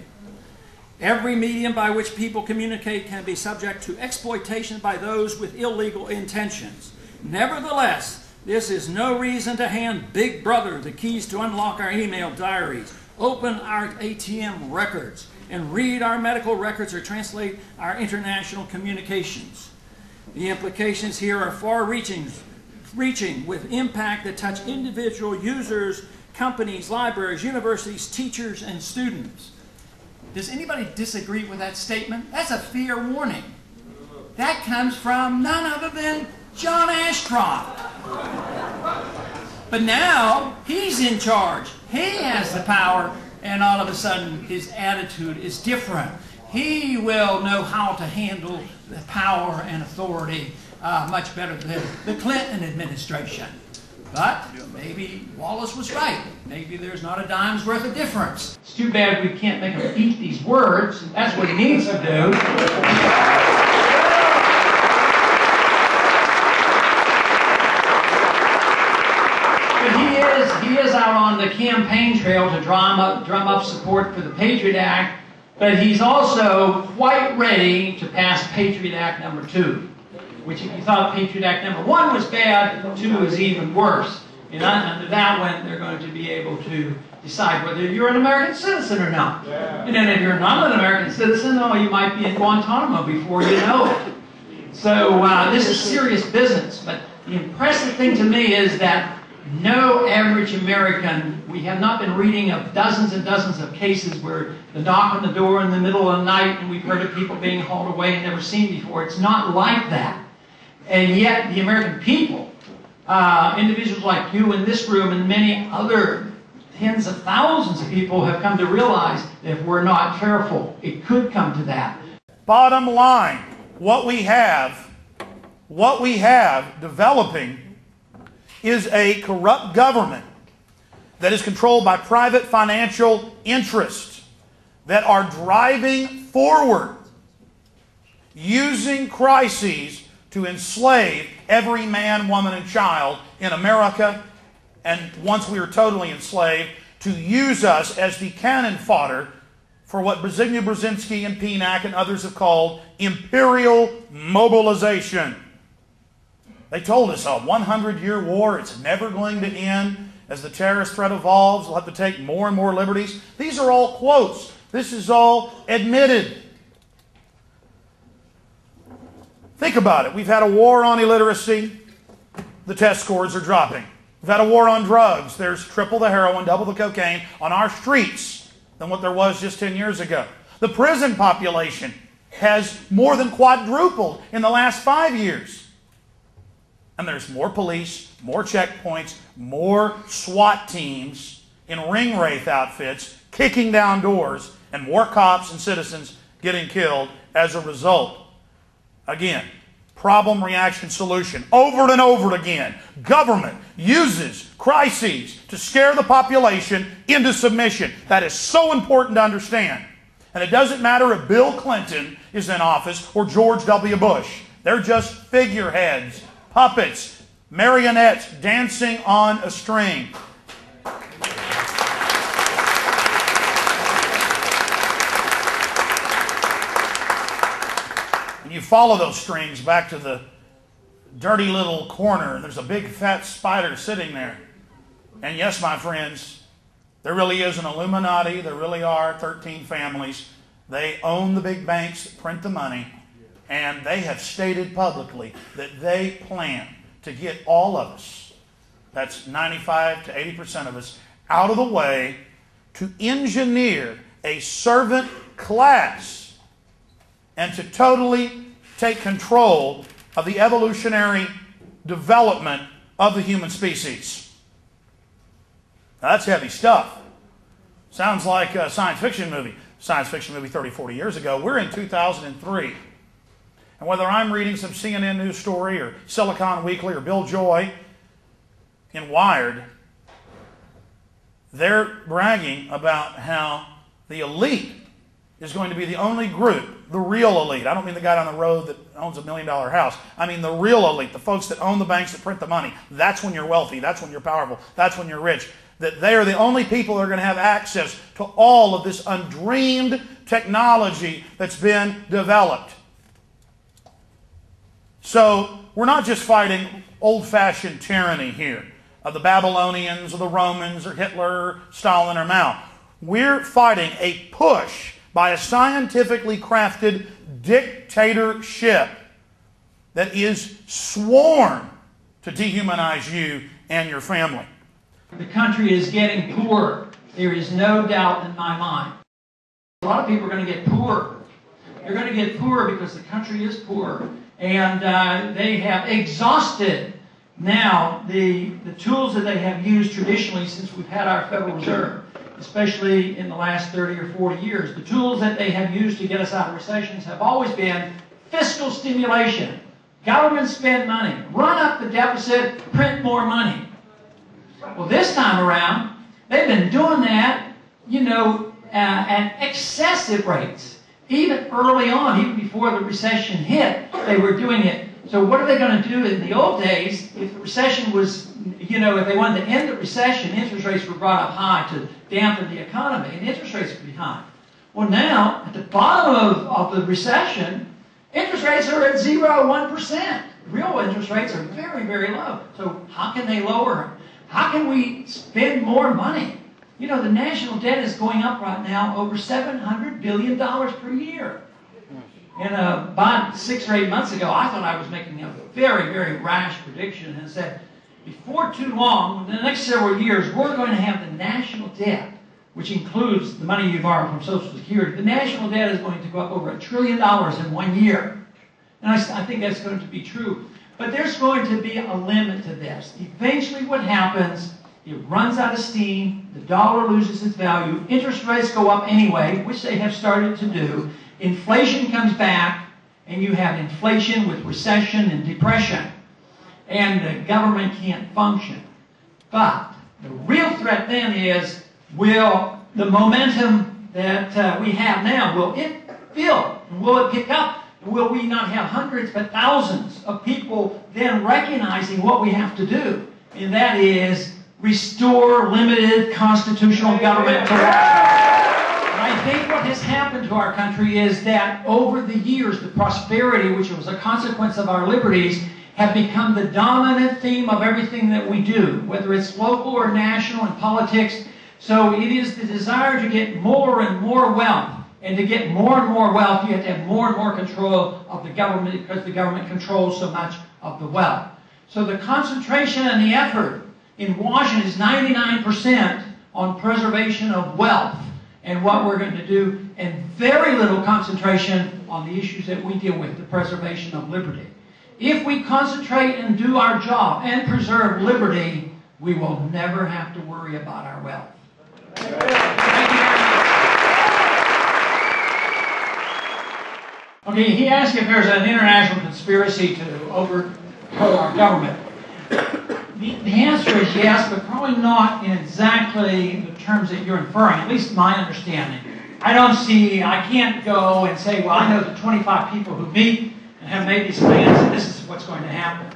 Every medium by which people communicate can be subject to exploitation by those with illegal intentions. Nevertheless, this is no reason to hand Big Brother the keys to unlock our email diaries, open our ATM records, and read our medical records or translate our international communications. The implications here are far-reaching with impact that touch individual users, companies, libraries, universities, teachers, and students. Does anybody disagree with that statement? That's a fair warning. That comes from none other than John Ashcroft. But now he's in charge. He has the power, and all of a sudden his attitude is different. He will know how to handle the power and authority much better than the Clinton administration. But maybe Wallace was right. Maybe there's not a dime's worth of difference. It's too bad we can't make him eat these words. That's what he needs to do. But he is out on the campaign trail to drum up support for the Patriot Act, but he's also quite ready to pass Patriot Act number 2. Which, if you thought Patriot Act number 1 was bad, 2 is even worse. And under that one, they're going to be able to decide whether you're an American citizen or not. Yeah. And then if you're not an American citizen, oh, you might be in Guantanamo before you know it. So this is serious business. But the impressive thing to me is that no average American, we have not been reading of dozens and dozens of cases where the knock on the door in the middle of the night and we've heard of people being hauled away and never seen before. It's not like that. And yet the American people, individuals like you in this room and many other tens of thousands of people have come to realize that if we're not careful, it could come to that. Bottom line, what we have developing is a corrupt government that is controlled by private financial interests that are driving forward, using crises to enslave every man, woman, and child in America, and once we are totally enslaved, to use us as the cannon fodder for what Zbigniew Brzezinski and PNAC and others have called imperial mobilization. They told us a 100-year war, it's never going to end. As the terrorist threat evolves, we'll have to take more and more liberties. These are all quotes. This is all admitted. Think about it. We've had a war on illiteracy. The test scores are dropping. We've had a war on drugs. There's triple the heroin, double the cocaine on our streets than what there was just 10 years ago. The prison population has more than quadrupled in the last 5 years. And there's more police, more checkpoints, more SWAT teams in ring wraith outfits kicking down doors, and more cops and citizens getting killed as a result. Again, problem, reaction, solution. Over and over again, government uses crises to scare the population into submission. That is so important to understand. And it doesn't matter if Bill Clinton is in office or George W. Bush. They're just figureheads, puppets, marionettes dancing on a string. You follow those strings back to the dirty little corner, and there's a big fat spider sitting there. And yes, my friends, there really is an Illuminati. There really are 13 families. They own the big banks that print the money, and they have stated publicly that they plan to get all of us, that's 95 to 80% of us, out of the way to engineer a servant class and to totally take control of the evolutionary development of the human species. Now, that's heavy stuff. Sounds like a science fiction movie. Science fiction movie 30, 40 years ago. We're in 2003. And whether I'm reading some CNN news story or Silicon Weekly or Bill Joy in Wired, they're bragging about how the elite is going to be the only group, the real elite. I don't mean the guy down the road that owns $1 million house. I mean the real elite, the folks that own the banks that print the money. That's when you're wealthy. That's when you're powerful. That's when you're rich. That they are the only people that are going to have access to all of this undreamed technology that's been developed. So we're not just fighting old-fashioned tyranny here of the Babylonians or the Romans or Hitler, Stalin, or Mao. We're fighting a push by a scientifically crafted dictatorship that is sworn to dehumanize you and your family. The country is getting poorer. There is no doubt in my mind. A lot of people are going to get poorer. They're going to get poorer because the country is poorer. And they have exhausted now the tools that they have used traditionally since we've had our Federal Reserve, especially in the last 30 or 40 years. The tools that they have used to get us out of recessions have always been fiscal stimulation. Government spend money, run up the deficit, print more money. Well, this time around, they've been doing that, at excessive rates. Even early on, even before the recession hit, they were doing it. So what are they going to do? In the old days, if the recession was, if they wanted to end the recession, interest rates were brought up high to dampen the economy, and interest rates would be high. Well, now, at the bottom of the recession, interest rates are at 0, 1%. Real interest rates are very, very low. So how can they lower them? How can we spend more money? The national debt is going up right now over $700 billion per year. And about 6 or 8 months ago, I thought I was making a very, very rash prediction and said, before too long, in the next several years, we're going to have the national debt, which includes the money you borrow from Social Security. The national debt is going to go up over $1 trillion in 1 year. And I think that's going to be true. But there's going to be a limit to this. Eventually what happens, it runs out of steam, the dollar loses its value, interest rates go up anyway, which they have started to do, inflation comes back, and you have inflation with recession and depression, and the government can't function. But the real threat then is, will the momentum that we have now, will it build? Will it pick up? Will we not have hundreds but thousands of people then recognizing what we have to do? And that is restore limited constitutional government to Washington. And I think what has happened to our country is that over the years, the prosperity, which was a consequence of our liberties, have become the dominant theme of everything that we do, whether it's local or national in politics. So it is the desire to get more and more wealth. And to get more and more wealth, you have to have more and more control of the government because the government controls so much of the wealth. So the concentration and the effort in Washington is 99% on preservation of wealth and what we're going to do, and very little concentration on the issues that we deal with, the preservation of liberty. If we concentrate and do our job and preserve liberty, we will never have to worry about our wealth. Thank you very much. Okay, he asked if there's an international conspiracy to overthrow our government. The answer is yes, but probably not in exactly the terms that you're inferring, at least my understanding. I can't go and say, well, I know the 25 people who meet and have made these plans, and this is what's going to happen.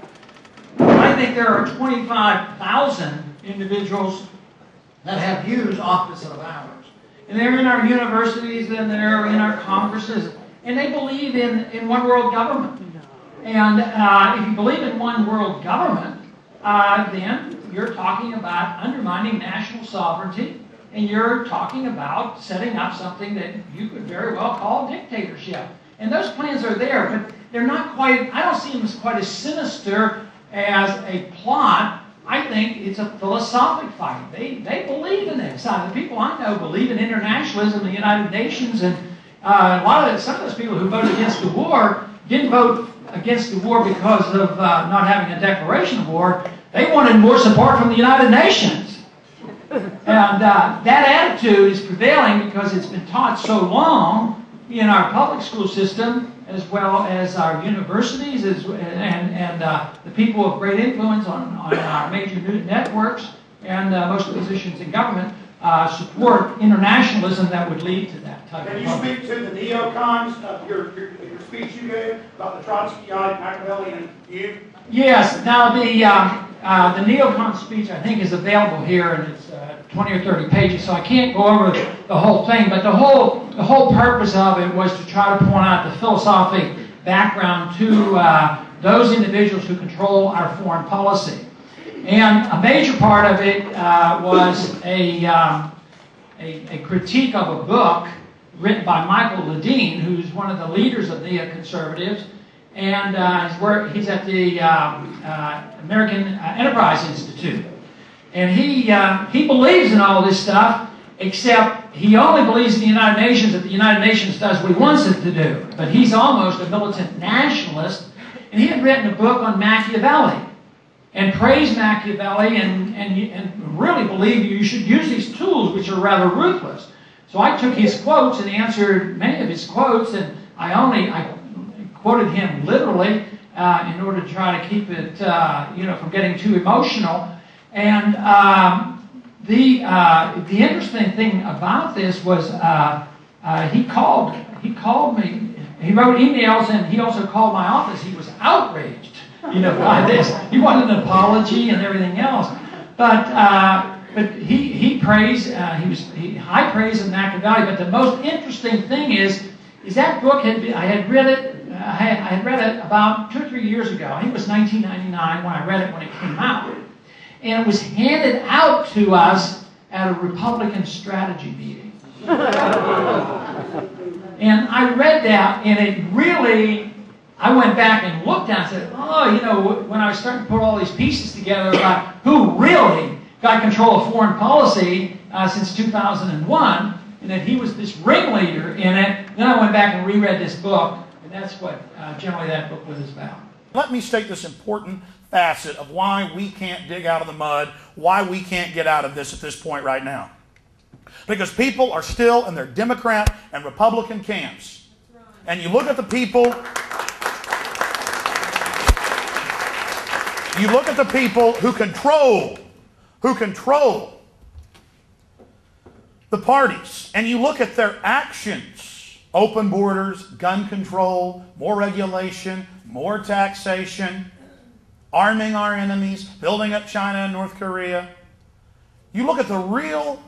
I think there are 25,000 individuals that have views opposite of ours. And they're in our universities, and they're in our congresses, and they believe in one world government. And if you believe in one world government, then you're talking about undermining national sovereignty, and you're talking about setting up something that you could very well call dictatorship. And those plans are there, but they're not quite, I don't see them as quite as sinister as a plot. I think it's a philosophic fight. They believe in this. The people I know believe in internationalism, the United Nations, and some of those people who voted against the war didn't vote against the war because of not having a declaration of war. They wanted more support from the United Nations. And that attitude is prevailing because it's been taught so long in our public school system, as well as our universities, and the people of great influence on our major news networks, and most of the positions in government support internationalism that would lead to that type Can of you public. speak to the neocons of your speech you gave about the Trotskyite, Machiavellian view? Yes. Now the neocon speech I think is available here, and it's 20 or 30 pages, so I can't go over the whole thing. But the whole purpose of it was to try to point out the philosophic background to those individuals who control our foreign policy. And a major part of it was a critique of a book written by Michael Ledeen, who's one of the leaders of neoconservatives, and he's at the American Enterprise Institute. And he believes in all this stuff, except he only believes in the United Nations if the United Nations does what he wants it to do. But he's almost a militant nationalist, and he had written a book on Machiavelli and praised Machiavelli and really believed you should use these tools, which are rather ruthless. So I took his quotes and answered many of his quotes, and I quoted him literally in order to try to keep it from getting too emotional. And the interesting thing about this was he called me. He wrote emails, and he also called my office. He was outraged, by this. He wanted an apology and everything else. But he praised. He high praise of Machiavelli. But the most interesting thing is that book I had read it. I had read it about 2 or 3 years ago. I think it was 1999 when I read it when it came out. And it was handed out to us at a Republican strategy meeting. And I read that, and it really, I went back and looked at it and said, when I was starting to put all these pieces together about who really got control of foreign policy since 2001, and that he was this ringleader in it, then I went back and reread this book, and that's what generally that book was about. Let me state this important facet of why we can't dig out of the mud, why we can't get out of this at this point right now. Because people are still in their Democrat and Republican camps. And you look at the people, who control the parties, and you look at their actions: open borders, gun control, more regulation, more taxation, arming our enemies, building up China and North Korea. You look at the real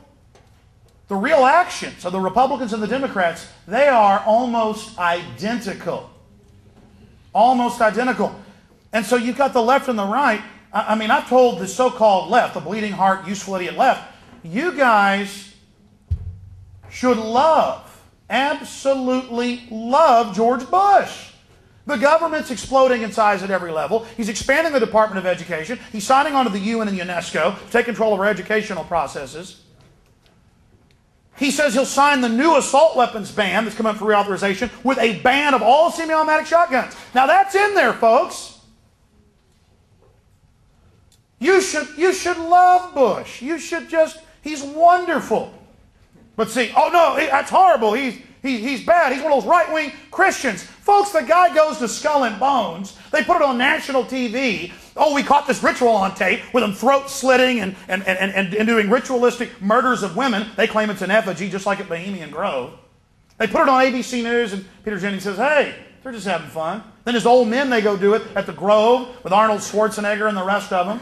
actions of the Republicans and the Democrats, they are almost identical. Almost identical. And so you've got the left and the right. I mean, I've told the so-called left, the bleeding heart, useful idiot left, you guys should absolutely love George Bush. The government's exploding in size at every level. He's expanding the Department of Education. He's signing on to the UN and UNESCO to take control of our educational processes. He says he'll sign the new assault weapons ban that's come up for reauthorization with a ban of all semi-automatic shotguns. Now that's in there, folks. You should love Bush. You should he's wonderful. But see, oh no, that's horrible. He's bad. He's one of those right-wing Christians. Folks, the guy goes to Skull and Bones. They put it on national TV. Oh, we caught this ritual on tape with them throat slitting and doing ritualistic murders of women. They claim it's an effigy, just like at Bohemian Grove. They put it on ABC News, and Peter Jennings says, hey, they're just having fun. Then as old men, they go do it at the Grove with Arnold Schwarzenegger and the rest of them.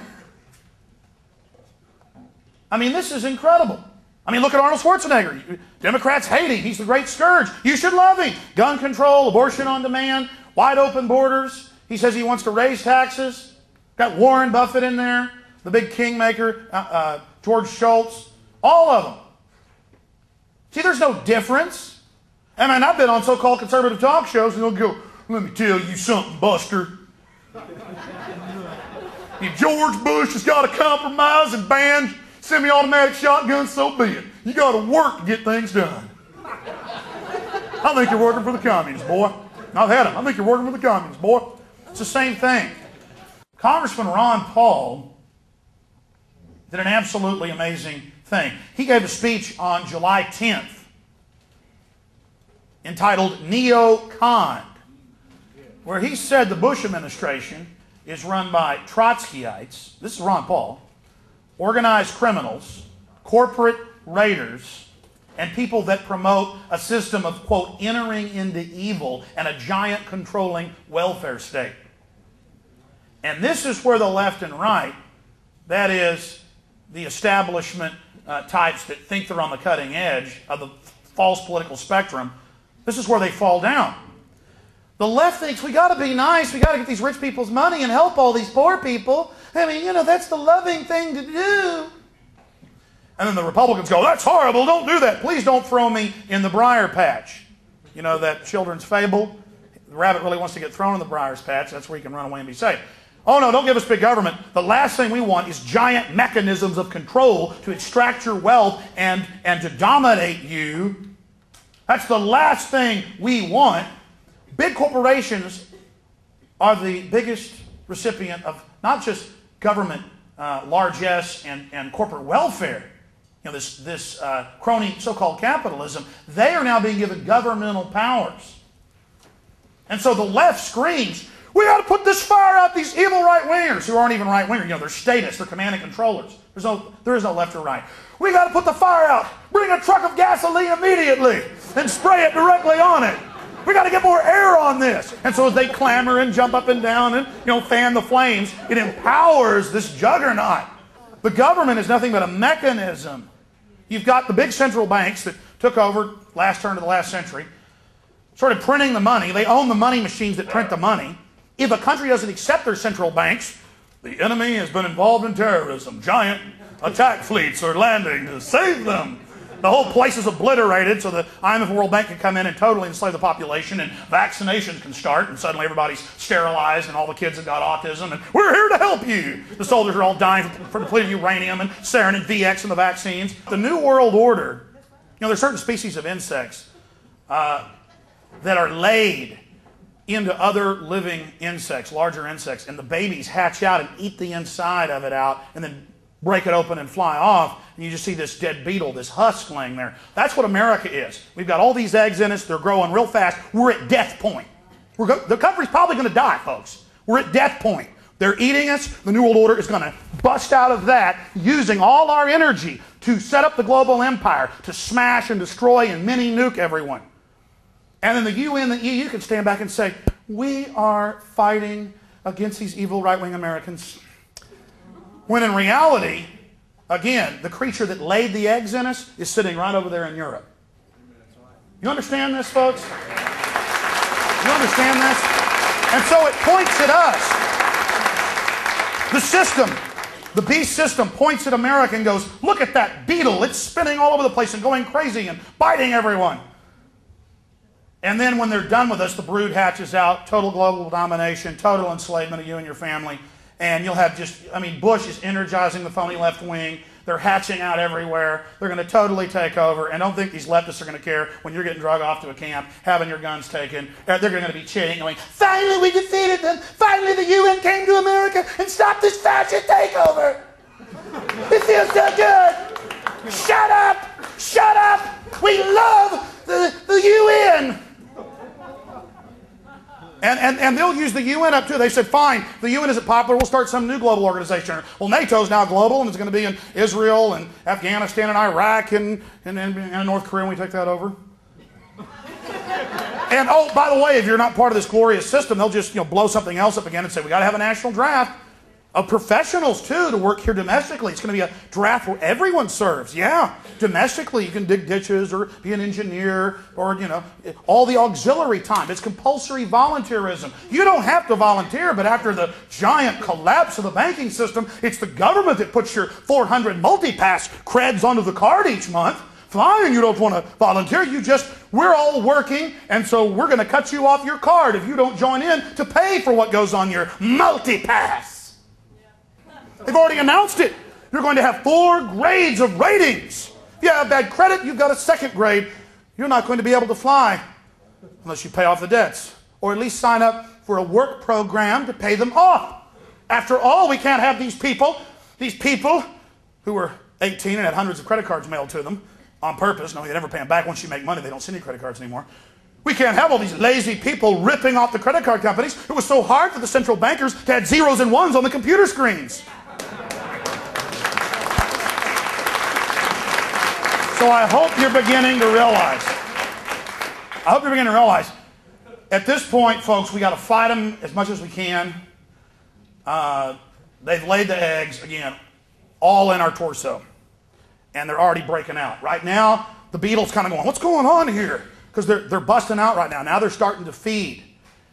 I mean, this is incredible. I mean, look at Arnold Schwarzenegger. Democrats hate him. He's the great scourge. You should love him. Gun control, abortion on demand, wide open borders. He says he wants to raise taxes. Got Warren Buffett in there, the big kingmaker, George Shultz, all of them. See, there's no difference. I mean, I've been on so-called conservative talk shows, and they'll go, let me tell you something, Buster. If George Bush has got to compromise and ban semi-automatic shotguns, so be it. You got to work to get things done. I think you're working for the communists, boy. I've had them. I think you're working for the communists, boy. It's the same thing. Congressman Ron Paul did an absolutely amazing thing. He gave a speech on July 10th entitled Neo-Con, where he said the Bush administration is run by Trotskyites, this is Ron Paul, organized criminals, corporate raiders and people that promote a system of, quote, entering into evil and a giant controlling welfare state. And this is where the left and right, that is, the establishment types that think they're on the cutting edge of the false political spectrum, this is where they fall down. The left thinks we got to be nice, we got to get these rich people's money and help all these poor people. I mean, you know, that's the loving thing to do. And then the Republicans go, that's horrible, don't do that. Please don't throw me in the briar patch. You know that children's fable? The rabbit really wants to get thrown in the briar patch. That's where he can run away and be safe. Oh no, don't give us big government. The last thing we want is giant mechanisms of control to extract your wealth and to dominate you. That's the last thing we want. Big corporations are the biggest recipient of not just government largesse and corporate welfare. You know, this crony so-called capitalism, they are now being given governmental powers. And so the left screams, we got to put this fire out, these evil right-wingers who aren't even right-wingers. You know, they're statists, they're command and controllers. There is no left or right. We got to put the fire out, bring a truck of gasoline immediately and spray it directly on it. We got to get more air on this. And so as they clamor and jump up and down and, you know, fan the flames, it empowers this juggernaut. The government is nothing but a mechanism. You've got the big central banks that took over last turn of the last century, started printing the money. They own the money machines that print the money. If a country doesn't accept their central banks, the enemy has been involved in terrorism. Giant attack fleets are landing to save them. The whole place is obliterated so the IMF and World Bank can come in and totally enslave the population, and vaccinations can start, and suddenly everybody's sterilized and all the kids have got autism, and we're here to help you. The soldiers are all dying for depleted uranium and sarin and VX in the vaccines. The New World Order, you know, there's certain species of insects that are laid into other living insects, larger insects, and the babies hatch out and eat the inside of it out and then break it open and fly off, and you just see this dead beetle, this husk laying there. That's what America is. We've got all these eggs in us, they're growing real fast. We're at death point. The country's probably going to die, folks. We're at death point. They're eating us. The New World Order is going to bust out of that, using all our energy to set up the global empire, to smash and destroy and mini-nuke everyone. And then the UN, the EU can stand back and say, we are fighting against these evil right-wing Americans. When in reality, again, the creature that laid the eggs in us is sitting right over there in Europe. You understand this, folks? You understand this? And so it points at us. The system, the beast system, points at America and goes, look at that beetle. It's spinning all over the place and going crazy and biting everyone. And then when they're done with us, the brood hatches out, total global domination, total enslavement of you and your family. And you'll have just, I mean, Bush is energizing the phony left wing. They're hatching out everywhere. They're going to totally take over. And don't think these leftists are going to care when you're getting drug off to a camp, having your guns taken. They're going to be cheering, going, finally we defeated them. Finally the UN came to America and stopped this fascist takeover. It feels so good. Shut up. Shut up. We love the UN. And they'll use the UN up too. They said, fine, the UN isn't popular, we'll start some new global organization. Well, NATO's now global, and it's going to be in Israel and Afghanistan and Iraq and North Korea when we take that over. And oh, by the way, if you're not part of this glorious system, they'll just blow something else up again and say, we got to have a national draft of professionals too to work here domestically. It's going to be a draft where everyone serves. Yeah, domestically you can dig ditches or be an engineer or all the auxiliary time. It's compulsory volunteerism. You don't have to volunteer, but after the giant collapse of the banking system, it's the government that puts your 400 multi-pass creds onto the card each month. Fine, you don't want to volunteer. We're all working, and so we're going to cut you off your card if you don't join in to pay for what goes on your multi-pass. They've already announced it. You're going to have 4 grades of ratings. If you have bad credit, you've got a 2nd grade. You're not going to be able to fly unless you pay off the debts, or at least sign up for a work program to pay them off. After all, we can't have these people who were 18 and had hundreds of credit cards mailed to them on purpose. No, they never pay them back. Once you make money, they don't send you credit cards anymore. We can't have all these lazy people ripping off the credit card companies. It was so hard for the central bankers to add zeros and ones on the computer screens. So I hope you're beginning to realize. At this point, folks, we got to fight them as much as we can. They've laid the eggs, again, all in our torso. And they're already breaking out. Right now, the beetle's kind of going, what's going on here? Because they're busting out right now. Now they're starting to feed.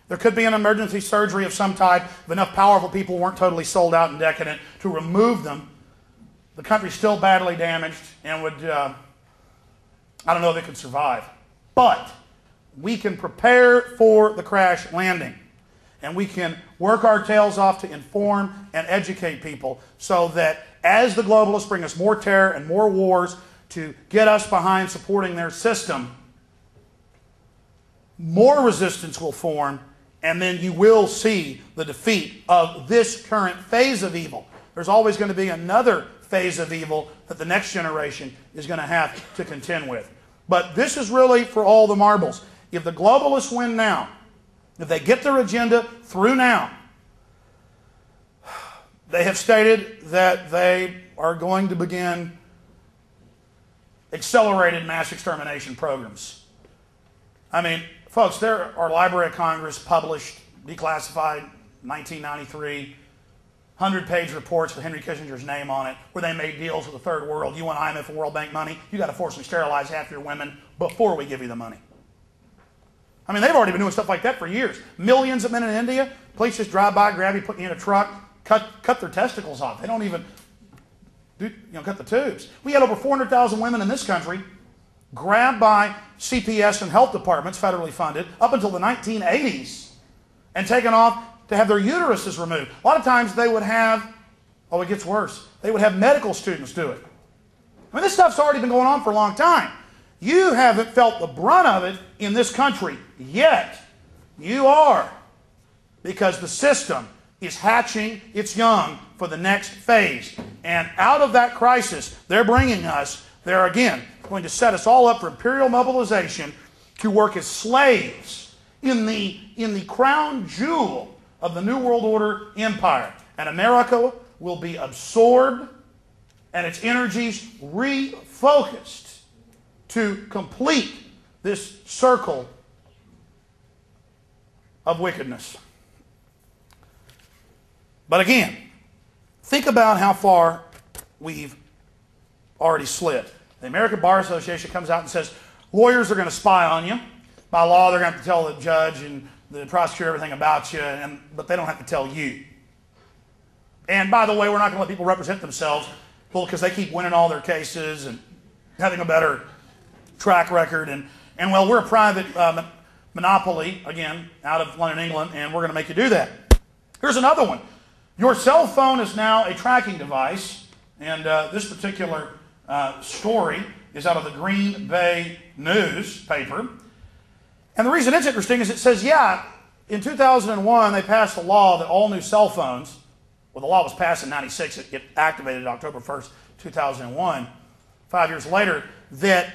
There could be an emergency surgery of some type if enough powerful people weren't totally sold out and decadent to remove them. The country's still badly damaged and would, I don't know if it could survive. But we can prepare for the crash landing. And we can work our tails off to inform and educate people so that as the globalists bring us more terror and more wars to get us behind supporting their system, more resistance will form, and then you will see the defeat of this current phase of evil. There's always going to be another phase of evil that the next generation is going to have to contend with. But this is really for all the marbles. If the globalists win now, if they get their agenda through now, they have stated that they are going to begin accelerated mass extermination programs. I mean, folks, our Library of Congress published, declassified, 1993, 100-page reports with Henry Kissinger's name on it, where they made deals with the third world. You want IMF and World Bank money? You got to forcibly sterilize half your women before we give you the money. I mean, they've already been doing stuff like that for years. Millions of men in India, police just drive by, grab you, put you in a truck, cut their testicles off. They don't even cut the tubes. We had over 400,000 women in this country grabbed by CPS and health departments, federally funded, up until the 1980s, and taken off to have their uteruses removed. A lot of times they would have, it gets worse, they would have medical students do it. I mean, this stuff's already been going on for a long time. You haven't felt the brunt of it in this country yet. You are, because the system is hatching its young for the next phase. And out of that crisis, they're bringing us, they're again going to set us all up for imperial mobilization to work as slaves in the crown jewel of the New World Order empire. And America will be absorbed and its energies refocused to complete this circle of wickedness. But again, think about how far we've already slid. The American Bar Association comes out and says, lawyers are going to spy on you. By law, they're going to have to tell the judge and the prosecutor everything about you, but they don't have to tell you. And by the way, we're not going to let people represent themselves because they keep winning all their cases and having a better track record. And well, we're a private monopoly, again, out of London, England, and we're going to make you do that. Here's another one. Your cell phone is now a tracking device, and this particular story is out of the Green Bay newspaper. And the reason it's interesting is it says, in 2001 they passed a law that all new cell phones, well, the law was passed in 96, it activated October 1st, 2001, 5 years later, that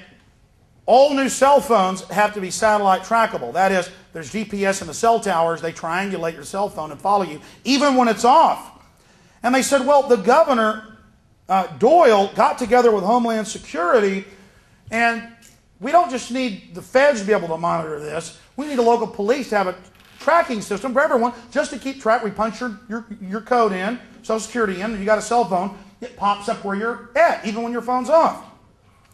all new cell phones have to be satellite trackable. That is, there's GPS in the cell towers, they triangulate your cell phone and follow you, even when it's off. And they said, well, the governor, Doyle, got together with Homeland Security, and we don't just need the feds to be able to monitor this, we need a local police to have a tracking system for everyone, just to keep track. We punch your code in, Social Security in, and you got a cell phone, it pops up where you're at, even when your phone's off.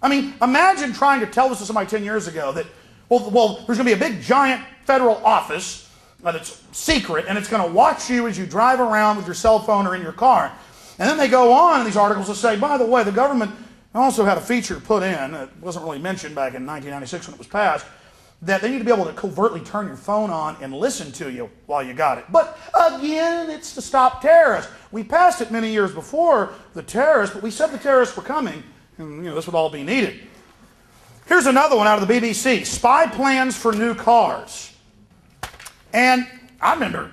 I mean, imagine trying to tell this to somebody 10 years ago that, well there's going to be a big, giant federal office that's secret, and it's going to watch you as you drive around with your cell phone or in your car. And then they go on in these articles to say, by the way, the government also had a feature put in, it wasn't really mentioned back in 1996 when it was passed, that they need to be able to covertly turn your phone on and listen to you while you got it. But again, it's to stop terrorists. We passed it many years before the terrorists, but we said the terrorists were coming, and this would all be needed. Here's another one out of the BBC, spy plans for new cars. And I remember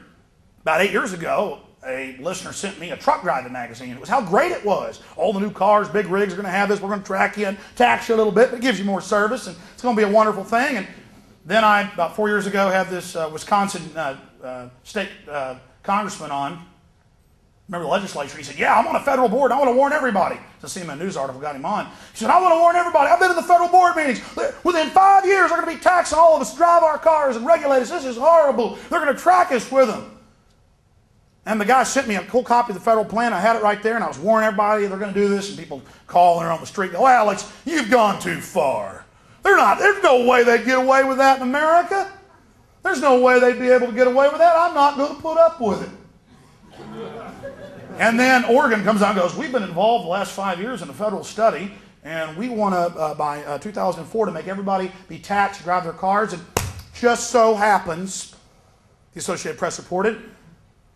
about 8 years ago, a listener sent me a truck driving magazine. It was how great it was. All the new cars, big rigs are going to have this. We're going to track you and tax you a little bit, but it gives you more service, and it's going to be a wonderful thing. And then I, about 4 years ago, had this Wisconsin state congressman on, member of the legislature. He said, yeah, I'm on a federal board. I want to warn everybody. It's a CNN News article got him on. He said, I want to warn everybody. I've been in the federal board meetings. Within 5 years, they're going to be taxing all of us to drive our cars and regulate us. This is horrible. They're going to track us with them. And the guy sent me a cool copy of the federal plan. I had it right there, and I was warning everybody they're going to do this. And people call, they're on the street, go, Alex, you've gone too far. There's no way they'd get away with that in America. There's no way they'd be able to get away with that. I'm not going to put up with it. And then Oregon comes out and goes, we've been involved the last 5 years in a federal study, and we want to, by 2004, to make everybody be taxed to drive their cars. And just so happens, the Associated Press reported,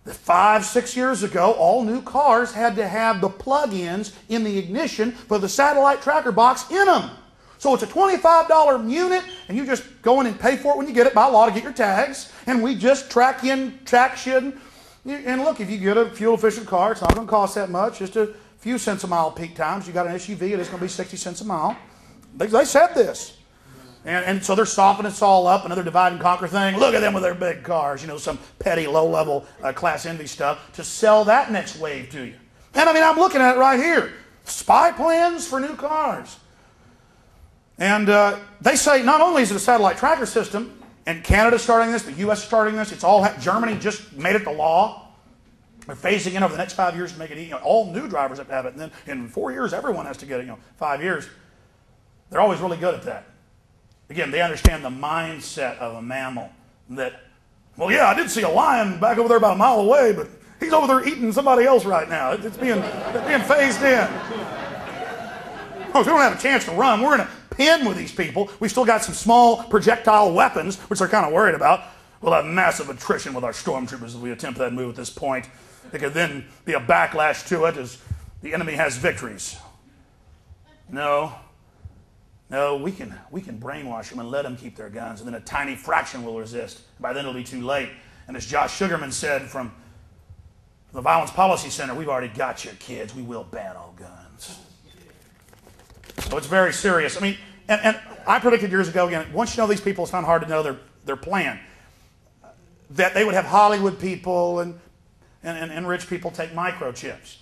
that 5-6 years ago, all new cars had to have the plug-ins in the ignition for the satellite tracker box in them. So it's a $25 unit, and you just go in and pay for it when you get it by law to get your tags, and we just track shit. And look, if you get a fuel-efficient car, it's not going to cost that much, just a few cents a mile peak times. You got an SUV, it's going to be 60 cents a mile. They said this. And so they're softening us all up, another divide and conquer thing. Look at them with their big cars, you know, some petty, low-level class envy stuff to sell that next wave to you. And I mean, I'm looking at it right here. Spy plans for new cars. And they say not only is it a satellite tracker system, and Canada's starting this, the U.S. is starting this, it's all, Germany just made it the law. They're phasing in over the next 5 years to make it, all new drivers have to have it. And then in 4 years, everyone has to get it, 5 years. They're always really good at that. Again, they understand the mindset of a mammal that, well, yeah, I did see a lion back over there about a mile away, but he's over there eating somebody else right now. It's being phased in. Oh, if we don't have a chance to run, we're in a pen with these people. We've still got some small projectile weapons, which they're kind of worried about. We'll have massive attrition with our stormtroopers if we attempt that move at this point. There could then be a backlash to it as the enemy has victories. No, we can brainwash them and let them keep their guns, and then a tiny fraction will resist. By then it'll be too late. And as Josh Sugarman said from the Violence Policy Center, we've already got your kids. We will ban all guns. So it's very serious. I mean, and I predicted years ago, again, once you know these people, it's not hard to know their plan. That they would have Hollywood people and rich people take microchips.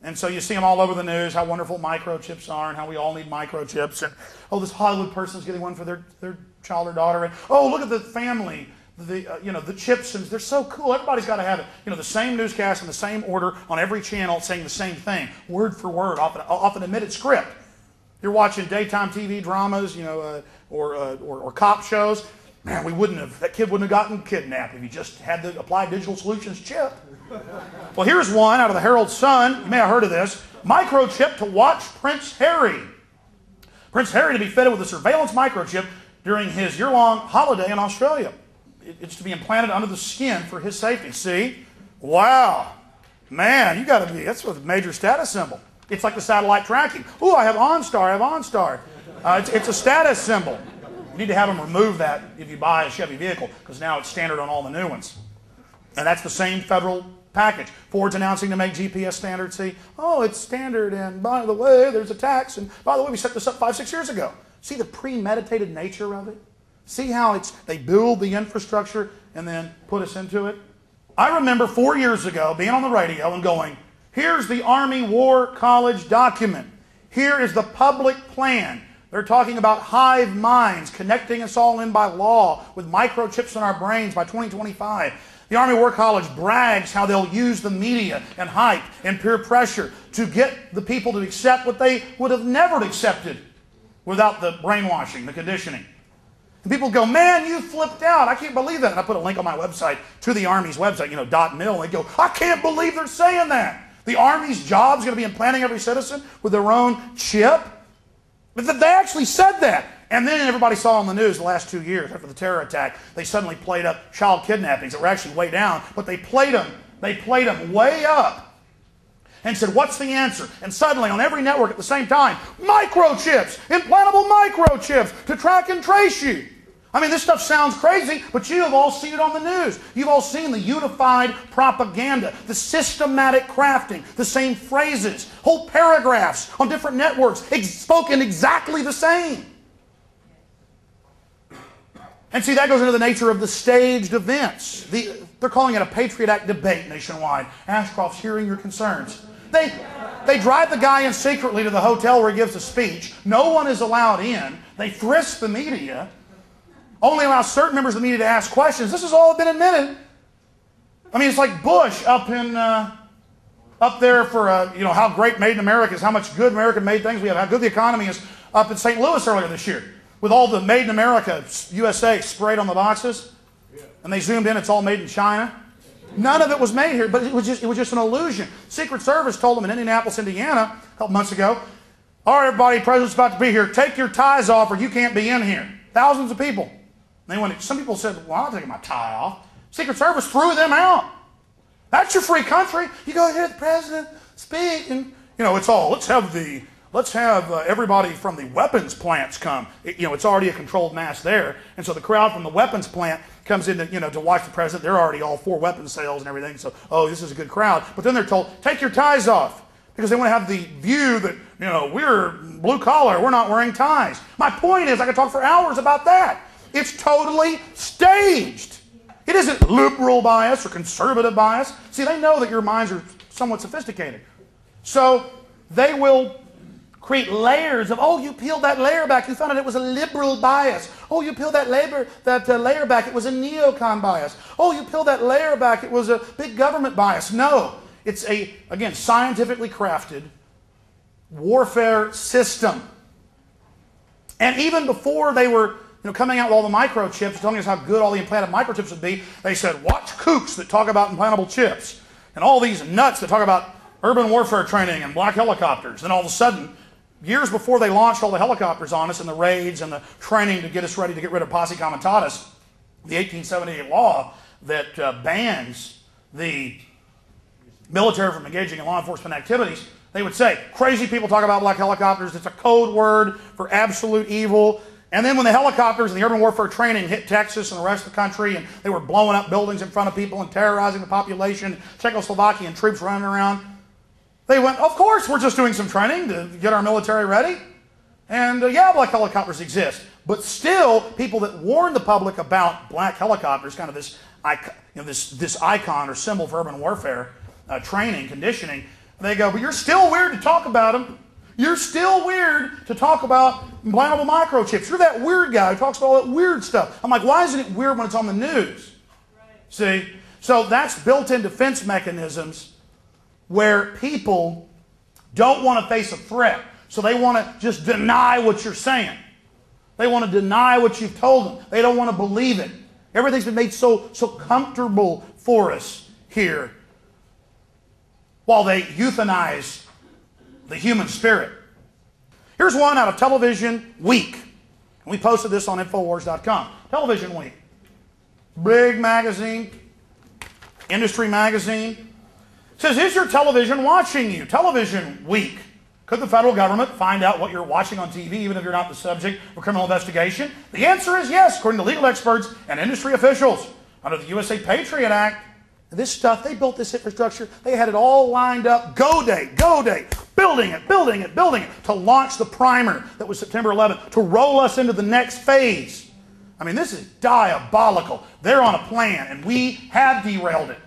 And so you see them all over the news, how wonderful microchips are and how we all need microchips. And, oh, this Hollywood person's getting one for their child or daughter. And, oh, look at the family, the chips, and they're so cool. Everybody's got to have it. The same newscast in the same order on every channel saying the same thing, word for word, off an admitted script. You're watching daytime TV dramas, or cop shows. Man, that kid wouldn't have gotten kidnapped if he just had the Applied Digital Solutions chip. Well, here's one out of the Herald Sun. You may have heard of this. Microchip to watch Prince Harry. Prince Harry to be fitted with a surveillance microchip during his year-long holiday in Australia. It's to be implanted under the skin for his safety. See? Wow. Man, that's a major status symbol. It's like the satellite tracking. Ooh, I have OnStar. It's a status symbol. You need to have them remove that if you buy a Chevy vehicle, because now it's standard on all the new ones. And that's the same federal package. Ford's announcing to make GPS standard. See, oh, it's standard, and by the way, there's a tax, and by the way, we set this up 5-6 years ago. See the premeditated nature of it? See how they build the infrastructure and then put us into it? I remember 4 years ago being on the radio and going, here's the Army War College document. Here is the public plan. They're talking about hive minds, connecting us all in by law with microchips in our brains by 2025. The Army War College brags how they'll use the media and hype and peer pressure to get the people to accept what they would have never accepted without the brainwashing, the conditioning. And people go, man, you flipped out. I can't believe that. And I put a link on my website to the Army's website, .mil, and they go, I can't believe they're saying that. The Army's job is going to be implanting every citizen with their own chip. But they actually said that. And then everybody saw on the news the last 2 years after the terror attack, they suddenly played up child kidnappings that were actually way down, but they played them way up and said, what's the answer? And suddenly on every network at the same time, microchips, implantable microchips to track and trace you. I mean, this stuff sounds crazy, but you have all seen it on the news. You've all seen the unified propaganda, the systematic crafting, the same phrases, whole paragraphs on different networks, spoken exactly the same. And see, that goes into the nature of the staged events. They're calling it a Patriot Act debate nationwide. Ashcroft's hearing your concerns. They drive the guy in secretly to the hotel where he gives a speech. No one is allowed in. They frisk the media. Only allow certain members of the media to ask questions. This has all been admitted. I mean, it's like Bush up there for how great Made in America is, how much good American-made things we have, how good the economy is up in St. Louis earlier this year with all the Made in America USA sprayed on the boxes, and they zoomed in. It's all made in China. None of it was made here, but it was just an illusion. Secret Service told them in Indianapolis, Indiana, a couple months ago, all right, everybody, President's about to be here. Take your ties off or you can't be in here. Thousands of people. Some people said, well, I'm not taking my tie off. Secret Service threw them out. That's your free country. You go hear the President speak, and it's all, let's have everybody from the weapons plants come. It's already a controlled mass there. And so the crowd from the weapons plant comes in to watch the President. They're already all for weapons sales and everything. So, this is a good crowd. But then they're told, take your ties off. Because they want to have the view that, we're blue collar, we're not wearing ties. My point is, I could talk for hours about that. It's totally staged. It isn't liberal bias or conservative bias. See, they know that your minds are somewhat sophisticated. So they will create layers of, you peeled that layer back, you found out it was a liberal bias. You peeled that layer back, it was a neocon bias. You peeled that layer back, it was a big government bias. No, it's again, scientifically crafted warfare system. And even before they were coming out with all the microchips, telling us how good all the implanted microchips would be, they said, watch kooks that talk about implantable chips. And all these nuts that talk about urban warfare training and black helicopters. And all of a sudden, years before they launched all the helicopters on us and the raids and the training to get us ready to get rid of posse comitatus, the 1878 law that bans the military from engaging in law enforcement activities, they would say, crazy people talk about black helicopters. It's a code word for absolute evil. And then when the helicopters and the urban warfare training hit Texas and the rest of the country, and they were blowing up buildings in front of people and terrorizing the population, Czechoslovakian troops running around, they went, of course, we're just doing some training to get our military ready. And black helicopters exist. But still, people that warn the public about black helicopters, kind of this icon or symbol for urban warfare training, conditioning, they go, but you're still weird to talk about them. You're still weird to talk about implantable microchips. You're that weird guy who talks about all that weird stuff. I'm like, why isn't it weird when it's on the news? Right. See? So that's built-in defense mechanisms where people don't want to face a threat. So they want to just deny what you're saying. They want to deny what you've told them. They don't want to believe it. Everything's been made so comfortable for us here while they euthanize the human spirit. Here's one out of Television Week. We posted this on Infowars.com. Television Week. Big magazine, industry magazine. It says, is your television watching you? Television Week. Could the federal government find out what you're watching on TV even if you're not the subject of a criminal investigation? The answer is yes, according to legal experts and industry officials. Under the USA Patriot Act, this stuff, they built this infrastructure. They had it all lined up. Go day, building it to launch the primer that was September 11th, to roll us into the next phase. I mean, this is diabolical. They're on a plan, and we have derailed it.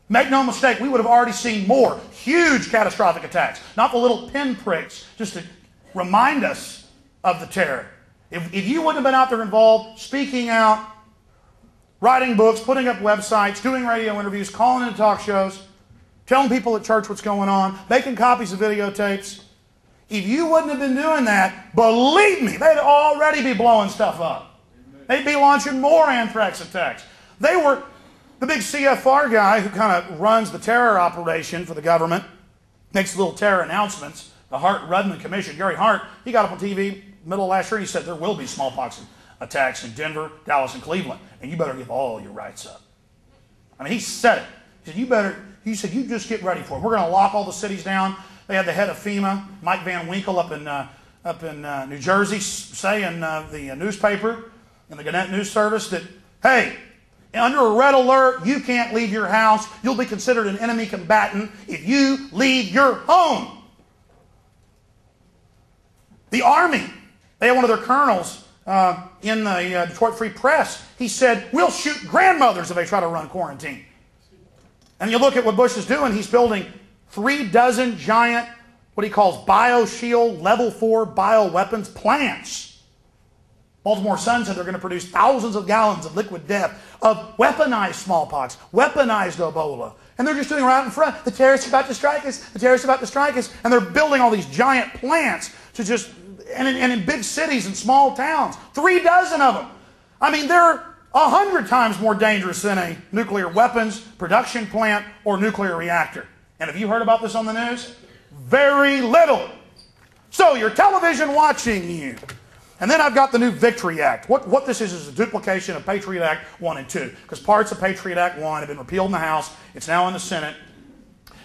Make no mistake, we would have already seen more huge catastrophic attacks, not the little pinpricks, just to remind us of the terror. If you wouldn't have been out there involved, speaking out, writing books, putting up websites, doing radio interviews, calling into talk shows, telling people at church what's going on, making copies of videotapes. If you wouldn't have been doing that, believe me, they'd already be blowing stuff up. They'd be launching more anthrax attacks. They were the big CFR guy who kind of runs the terror operation for the government, makes little terror announcements, the Hart-Rudman Commission. Gary Hart, he got up on TV middle of last year and he said there will be smallpox attacks in Denver, Dallas, and Cleveland, and you better give all your rights up. I mean, he said it. He said, you just get ready for it. We're going to lock all the cities down. They had the head of FEMA, Mike Van Winkle, up in New Jersey, say in the newspaper, in the Gannett News Service, that, hey, under a red alert, you can't leave your house. You'll be considered an enemy combatant if you leave your home. The Army, they had one of their colonels in the Detroit Free Press. He said, we'll shoot grandmothers if they try to run quarantine. And you look at what Bush is doing, he's building 3 dozen giant, what he calls BioShield Level 4 bioweapons plants. Baltimore Sun said they're going to produce thousands of gallons of liquid death, of weaponized smallpox, weaponized Ebola. And they're just doing it right in front. The terrorists are about to strike us. The terrorists are about to strike us. And they're building all these giant plants to just, and in big cities and small towns. 3 dozen of them. I mean, they're 100 times more dangerous than a nuclear weapons production plant or nuclear reactor. And have you heard about this on the news? Very little. So you're television watching you. And then I've got the new Victory Act. What this is a duplication of Patriot Act 1 and 2. Because parts of Patriot Act 1 have been repealed in the House. It's now in the Senate.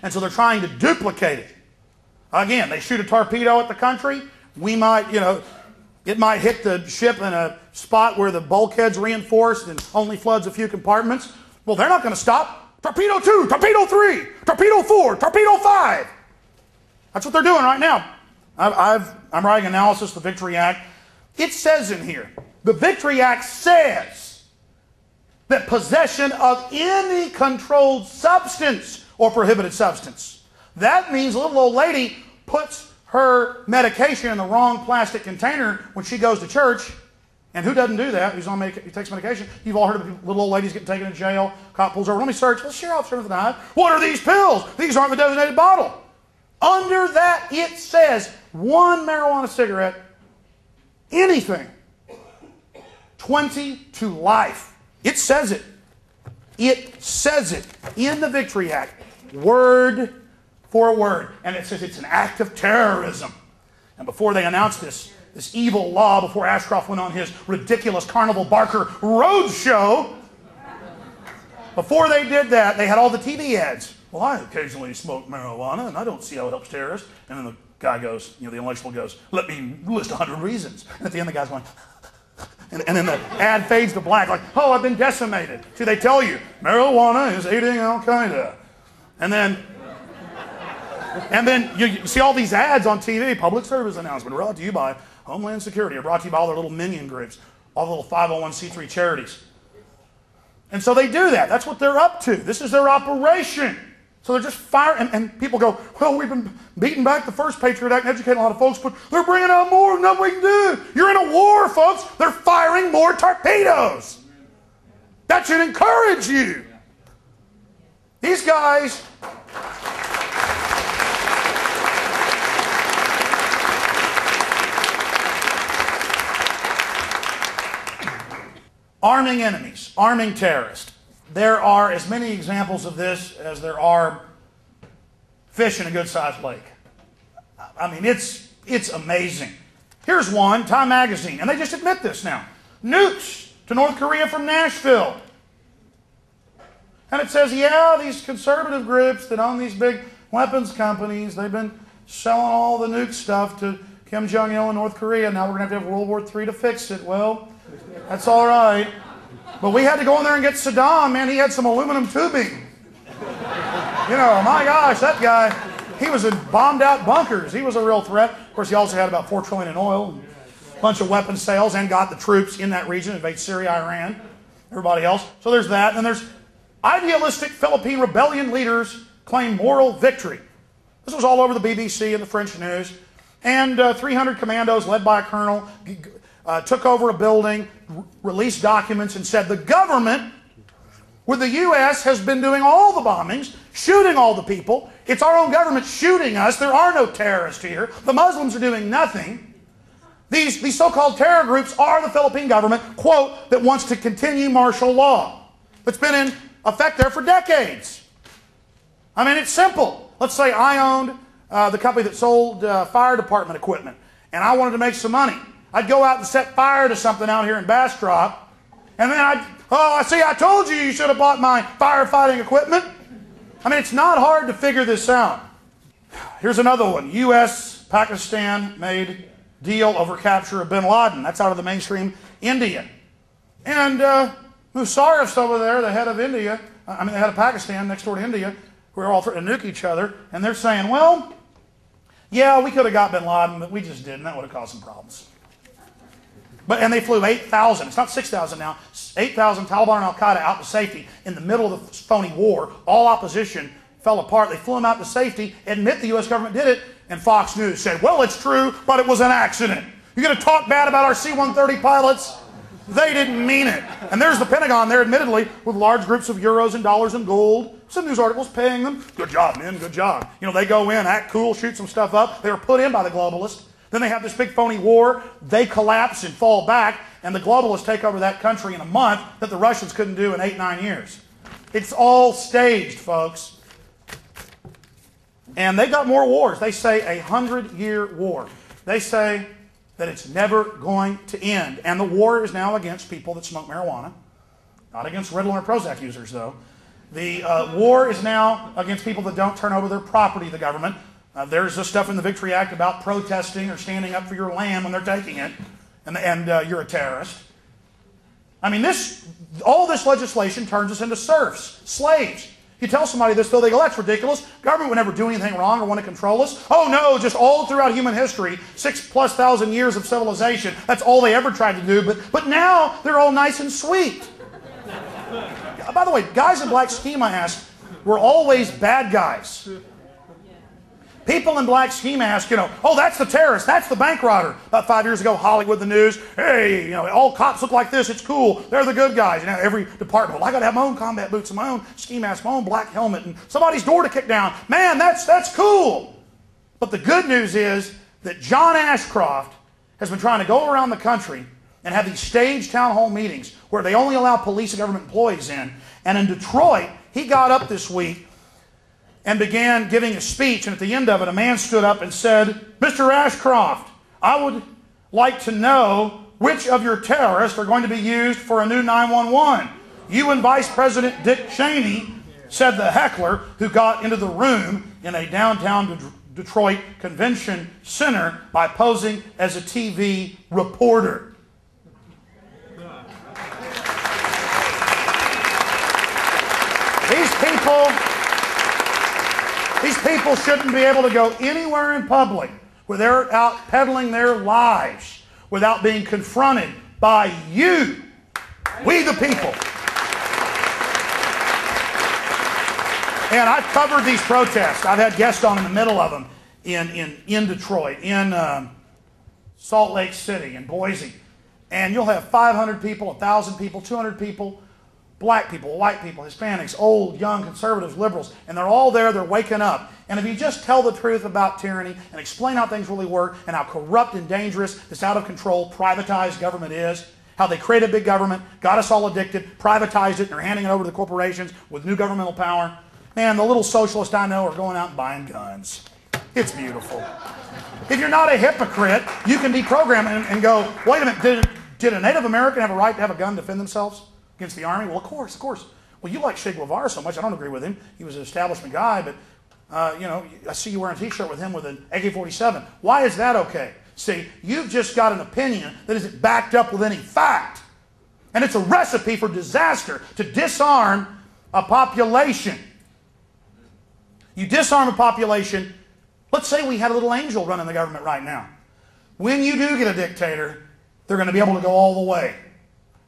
And so they're trying to duplicate it. Again, they shoot a torpedo at the country. We might, it might hit the ship in a spot where the bulkhead's reinforced and only floods a few compartments. Well, they're not going to stop. Torpedo 2, Torpedo 3, Torpedo 4, Torpedo 5. That's what they're doing right now. I'm writing analysis of the Victory Act. It says in here, the Victory Act says that possession of any controlled substance or prohibited substance. That means a little old lady puts her medication in the wrong plastic container when she goes to church. And who doesn't do that? Who takes medication? You've all heard of little old ladies getting taken to jail. Cop pulls over. Let me search. Well, sure, officer, with an eye. What are these pills? These aren't the designated bottle. Under that, it says 1 marijuana cigarette, anything, 20 to life. It says it. It says it in the Victory Act, word for word. And it says it's an act of terrorism. And before they announced this evil law, before Ashcroft went on his ridiculous Carnival Barker road show, before they did that, they had all the TV ads. Well, I occasionally smoke marijuana, and I don't see how it helps terrorists. And then the guy goes, the intellectual goes, let me list 100 reasons. And at the end, the guy's going, and then the ad fades to black, like, oh, I've been decimated. See, they tell you, marijuana is aiding Al-Qaeda. And then you see all these ads on TV, public service announcement, brought to you by Homeland Security, or brought to you by all their little minion groups, all the little 501c3 charities. And so they do that. That's what they're up to. This is their operation. So they're just firing, and people go, well, we've been beating back the first Patriot Act and educating a lot of folks, but they're bringing out more, nothing we can do. You're in a war, folks. They're firing more torpedoes. That should encourage you. These guys, arming enemies, arming terrorists. There are as many examples of this as there are fish in a good-sized lake. I mean, it's amazing. Here's one, Time Magazine, and they just admit this now. Nukes to North Korea from Nashville. And it says, yeah, these conservative groups that own these big weapons companies, they've been selling all the nuke stuff to Kim Jong-il in North Korea. Now we're going to have World War III to fix it. Well, that's all right. But we had to go in there and get Saddam, man. He had some aluminum tubing. My gosh, that guy, he was in bombed out bunkers. He was a real threat. Of course, he also had about $4 trillion in oil, and a bunch of weapons sales, and got the troops in that region, invade Syria, Iran, everybody else. So there's that. And there's idealistic Philippine rebellion leaders claim moral victory. This was all over the BBC and the French news. And 300 commandos led by a colonel took over a building, released documents, and said the government, where the U.S. has been doing all the bombings, shooting all the people. It's our own government shooting us. There are no terrorists here. The Muslims are doing nothing. These so-called terror groups are the Philippine government, quote, that wants to continue martial law. It's been in effect there for decades. I mean, it's simple. Let's say I owned the company that sold fire department equipment, and I wanted to make some money. I'd go out and set fire to something out here in Bastrop, and then I told you should have bought my firefighting equipment. I mean, it's not hard to figure this out. Here's another one. U.S.-Pakistan made deal over capture of bin Laden. That's out of the mainstream India. And Musharraf's over there, the head of India, the head of Pakistan, next door to India, who are all threatening to nuke each other, and they're saying, well, yeah, we could have got bin Laden, but we just didn't. That would have caused some problems. And they flew 8,000, it's not 6,000 now, 8,000 Taliban and Al-Qaeda out to safety in the middle of the phony war. All opposition fell apart. They flew them out to safety, admit the U.S. government did it, and Fox News said, well, it's true, but it was an accident. You're going to talk bad about our C-130 pilots? They didn't mean it. And there's the Pentagon there, admittedly, with large groups of euros and dollars and gold. Some news articles paying them. Good job, men, good job. You know, they go in, act cool, shoot some stuff up. They were put in by the globalists. Then they have this big phony war. They collapse and fall back, and the globalists take over that country in a month that the Russians couldn't do in 8-9 years. It's all staged, folks. And they got more wars. They say a 100-year war. They say that it's never going to end. And the war is now against people that smoke marijuana. Not against Ritalin or Prozac users, though. The war is now against people that don't turn over their property to the government. There's this stuff in the Victory Act about protesting or standing up for your land when they're taking it, and you're a terrorist. I mean, all this legislation turns us into serfs, slaves. You tell somebody this, though, they go, that's ridiculous. Government would never do anything wrong or want to control us. Oh, no, just all throughout human history, 6,000+ years of civilization, that's all they ever tried to do. But now they're all nice and sweet. By the way, guys in black ski masks were always bad guys. People in black ski masks, you know, oh, that's the terrorist, that's the bank robber. About 5 years ago, Hollywood, the news, hey, you know, all cops look like this, it's cool, they're the good guys. You know, every department, well, I got to have my own combat boots and my own ski mask, my own black helmet, and somebody's door to kick down. Man, that's cool. But the good news is that John Ashcroft has been trying to go around the country and have these staged town hall meetings where they only allow police and government employees in. And in Detroit, he got up this week and began giving a speech, and at the end of it, a man stood up and said, Mr. Ashcroft, I would like to know which of your terrorists are going to be used for a new 911. You and Vice President Dick Cheney, said the heckler who got into the room in a downtown Detroit convention center by posing as a TV reporter. These people shouldn't be able to go anywhere in public where they're out peddling their lives without being confronted by you, we the people. And I've covered these protests. I've had guests on in the middle of them in Detroit, in Salt Lake City, in Boise. And you'll have 500 people, 1,000 people, 200 people, black people, white people, Hispanics, old, young, conservatives, liberals, and they're all there, they're waking up. And if you just tell the truth about tyranny and explain how things really work and how corrupt and dangerous this out of control privatized government is, how they created big government, got us all addicted, privatized it, and are handing it over to the corporations with new governmental power, man, the little socialists I know are going out and buying guns. It's beautiful. If you're not a hypocrite, you can deprogram and go, wait a minute, did a Native American have a right to have a gun to defend themselves against the army? Well, of course. Well, you like Che Guevara so much. I don't agree with him. He was an establishment guy, but, you know, I see you wearing a T-shirt with him with an AK-47. Why is that okay? See, you've just got an opinion that isn't backed up with any fact. And it's a recipe for disaster to disarm a population. You disarm a population. Let's say we had a little angel running the government right now. When you do get a dictator, they're going to be able to go all the way.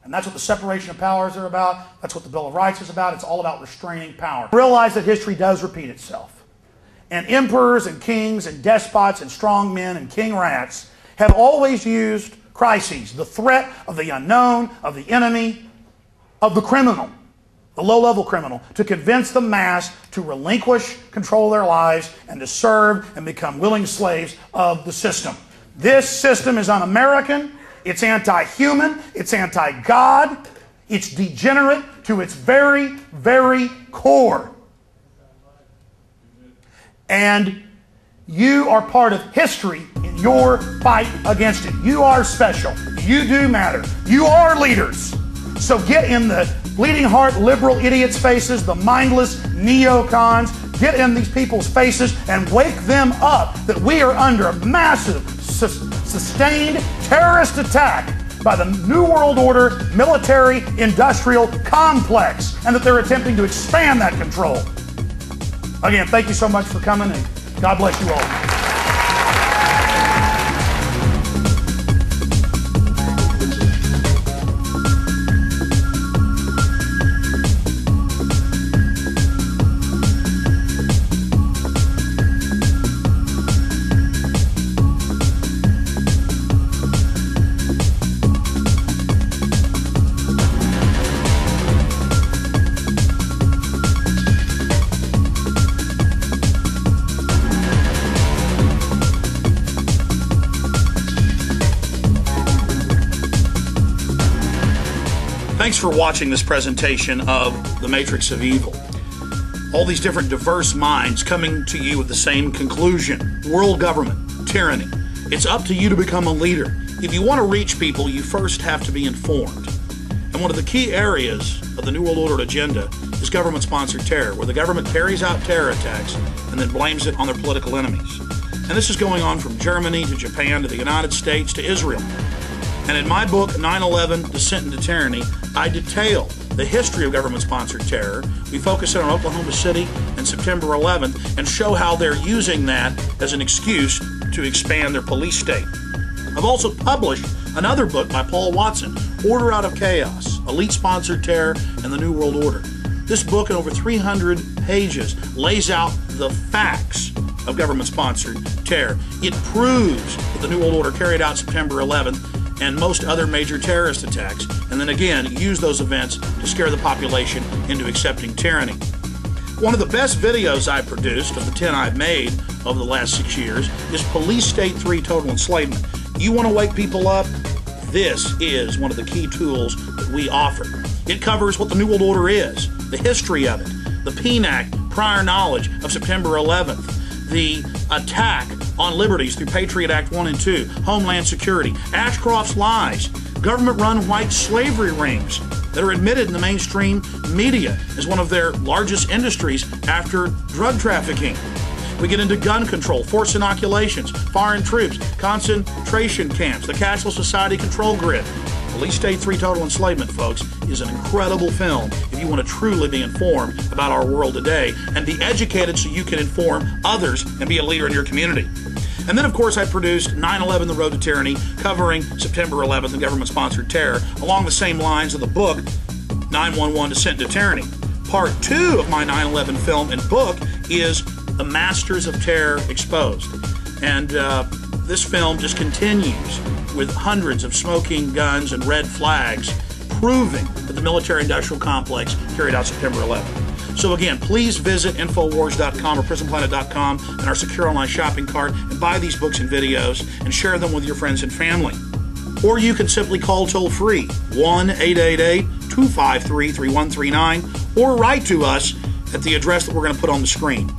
And that's what the separation of powers are about. That's what the Bill of Rights is about. It's all about restraining power. Realize that history does repeat itself. And emperors and kings and despots and strong men and king rats have always used crises, the threat of the unknown, of the enemy, of the criminal, the low-level criminal, to convince the mass to relinquish control of their lives and to serve and become willing slaves of the system. This system is un-American. It's anti-human, it's anti-God, it's degenerate to its very, very core. And you are part of history in your fight against it. You are special. You do matter. You are leaders. So get in the bleeding heart liberal idiots' faces, the mindless neocons. Get in these people's faces and wake them up that we are under a massive, sustained terrorist attack by the New World Order military-industrial complex, and that they're attempting to expand that control. Again, thank you so much for coming, and God bless you all. Thanks for watching this presentation of The Matrix of Evil. All these different diverse minds coming to you with the same conclusion. World government, tyranny. It's up to you to become a leader. If you want to reach people, you first have to be informed. And one of the key areas of the New World Order agenda is government-sponsored terror, where the government carries out terror attacks and then blames it on their political enemies. And this is going on from Germany to Japan to the United States to Israel. And in my book, 9/11, Descent into Tyranny, I detail the history of government-sponsored terror. We focus on Oklahoma City and September 11th and show how they're using that as an excuse to expand their police state. I've also published another book by Paul Watson, Order Out of Chaos, Elite-Sponsored Terror and the New World Order. This book, in over 300 pages, lays out the facts of government-sponsored terror. It proves that the New World Order carried out September 11th and most other major terrorist attacks, and then again use those events to scare the population into accepting tyranny. One of the best videos I've produced, of the 10 I've made over the last 6 years, is Police State 3 Total Enslavement. You want to wake people up? This is one of the key tools that we offer. It covers what the New World Order is, the history of it, the PNAC prior knowledge of September 11th, the attack on liberties through Patriot Act 1 and 2, Homeland Security, Ashcroft's lies, government-run white slavery rings that are admitted in the mainstream media as one of their largest industries after drug trafficking. We get into gun control, forced inoculations, foreign troops, concentration camps, the Cashless Society control grid. Police State 3 Total Enslavement, folks, is an incredible film if you want to truly be informed about our world today and be educated so you can inform others and be a leader in your community. And then, of course, I produced 9/11, The Road to Tyranny, covering September 11th and government-sponsored terror, along the same lines of the book, 9/11, Descent into Tyranny. Part 2 of my 9/11 film and book is The Masters of Terror Exposed. And this film just continues with hundreds of smoking guns and red flags proving that the military-industrial complex carried out September 11th. So again, please visit Infowars.com or PrisonPlanet.com and our secure online shopping cart and buy these books and videos and share them with your friends and family. Or you can simply call toll-free 1-888-253-3139 or write to us at the address that we're going to put on the screen.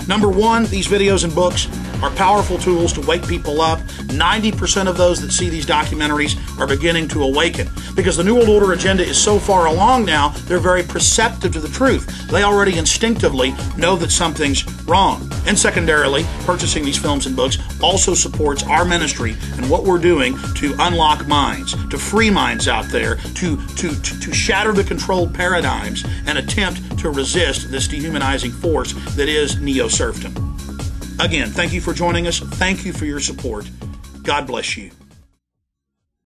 Number one, these videos and books are powerful tools to wake people up. 90% of those that see these documentaries are beginning to awaken because the New World Order agenda is so far along now, they're very perceptive to the truth. They already instinctively know that something's wrong. And secondarily, purchasing these films and books also supports our ministry and what we're doing to unlock minds, to free minds out there, to shatter the controlled paradigms and attempt to resist this dehumanizing force that is neo-serfdom. Again, thank you for joining us. Thank you for your support. God bless you.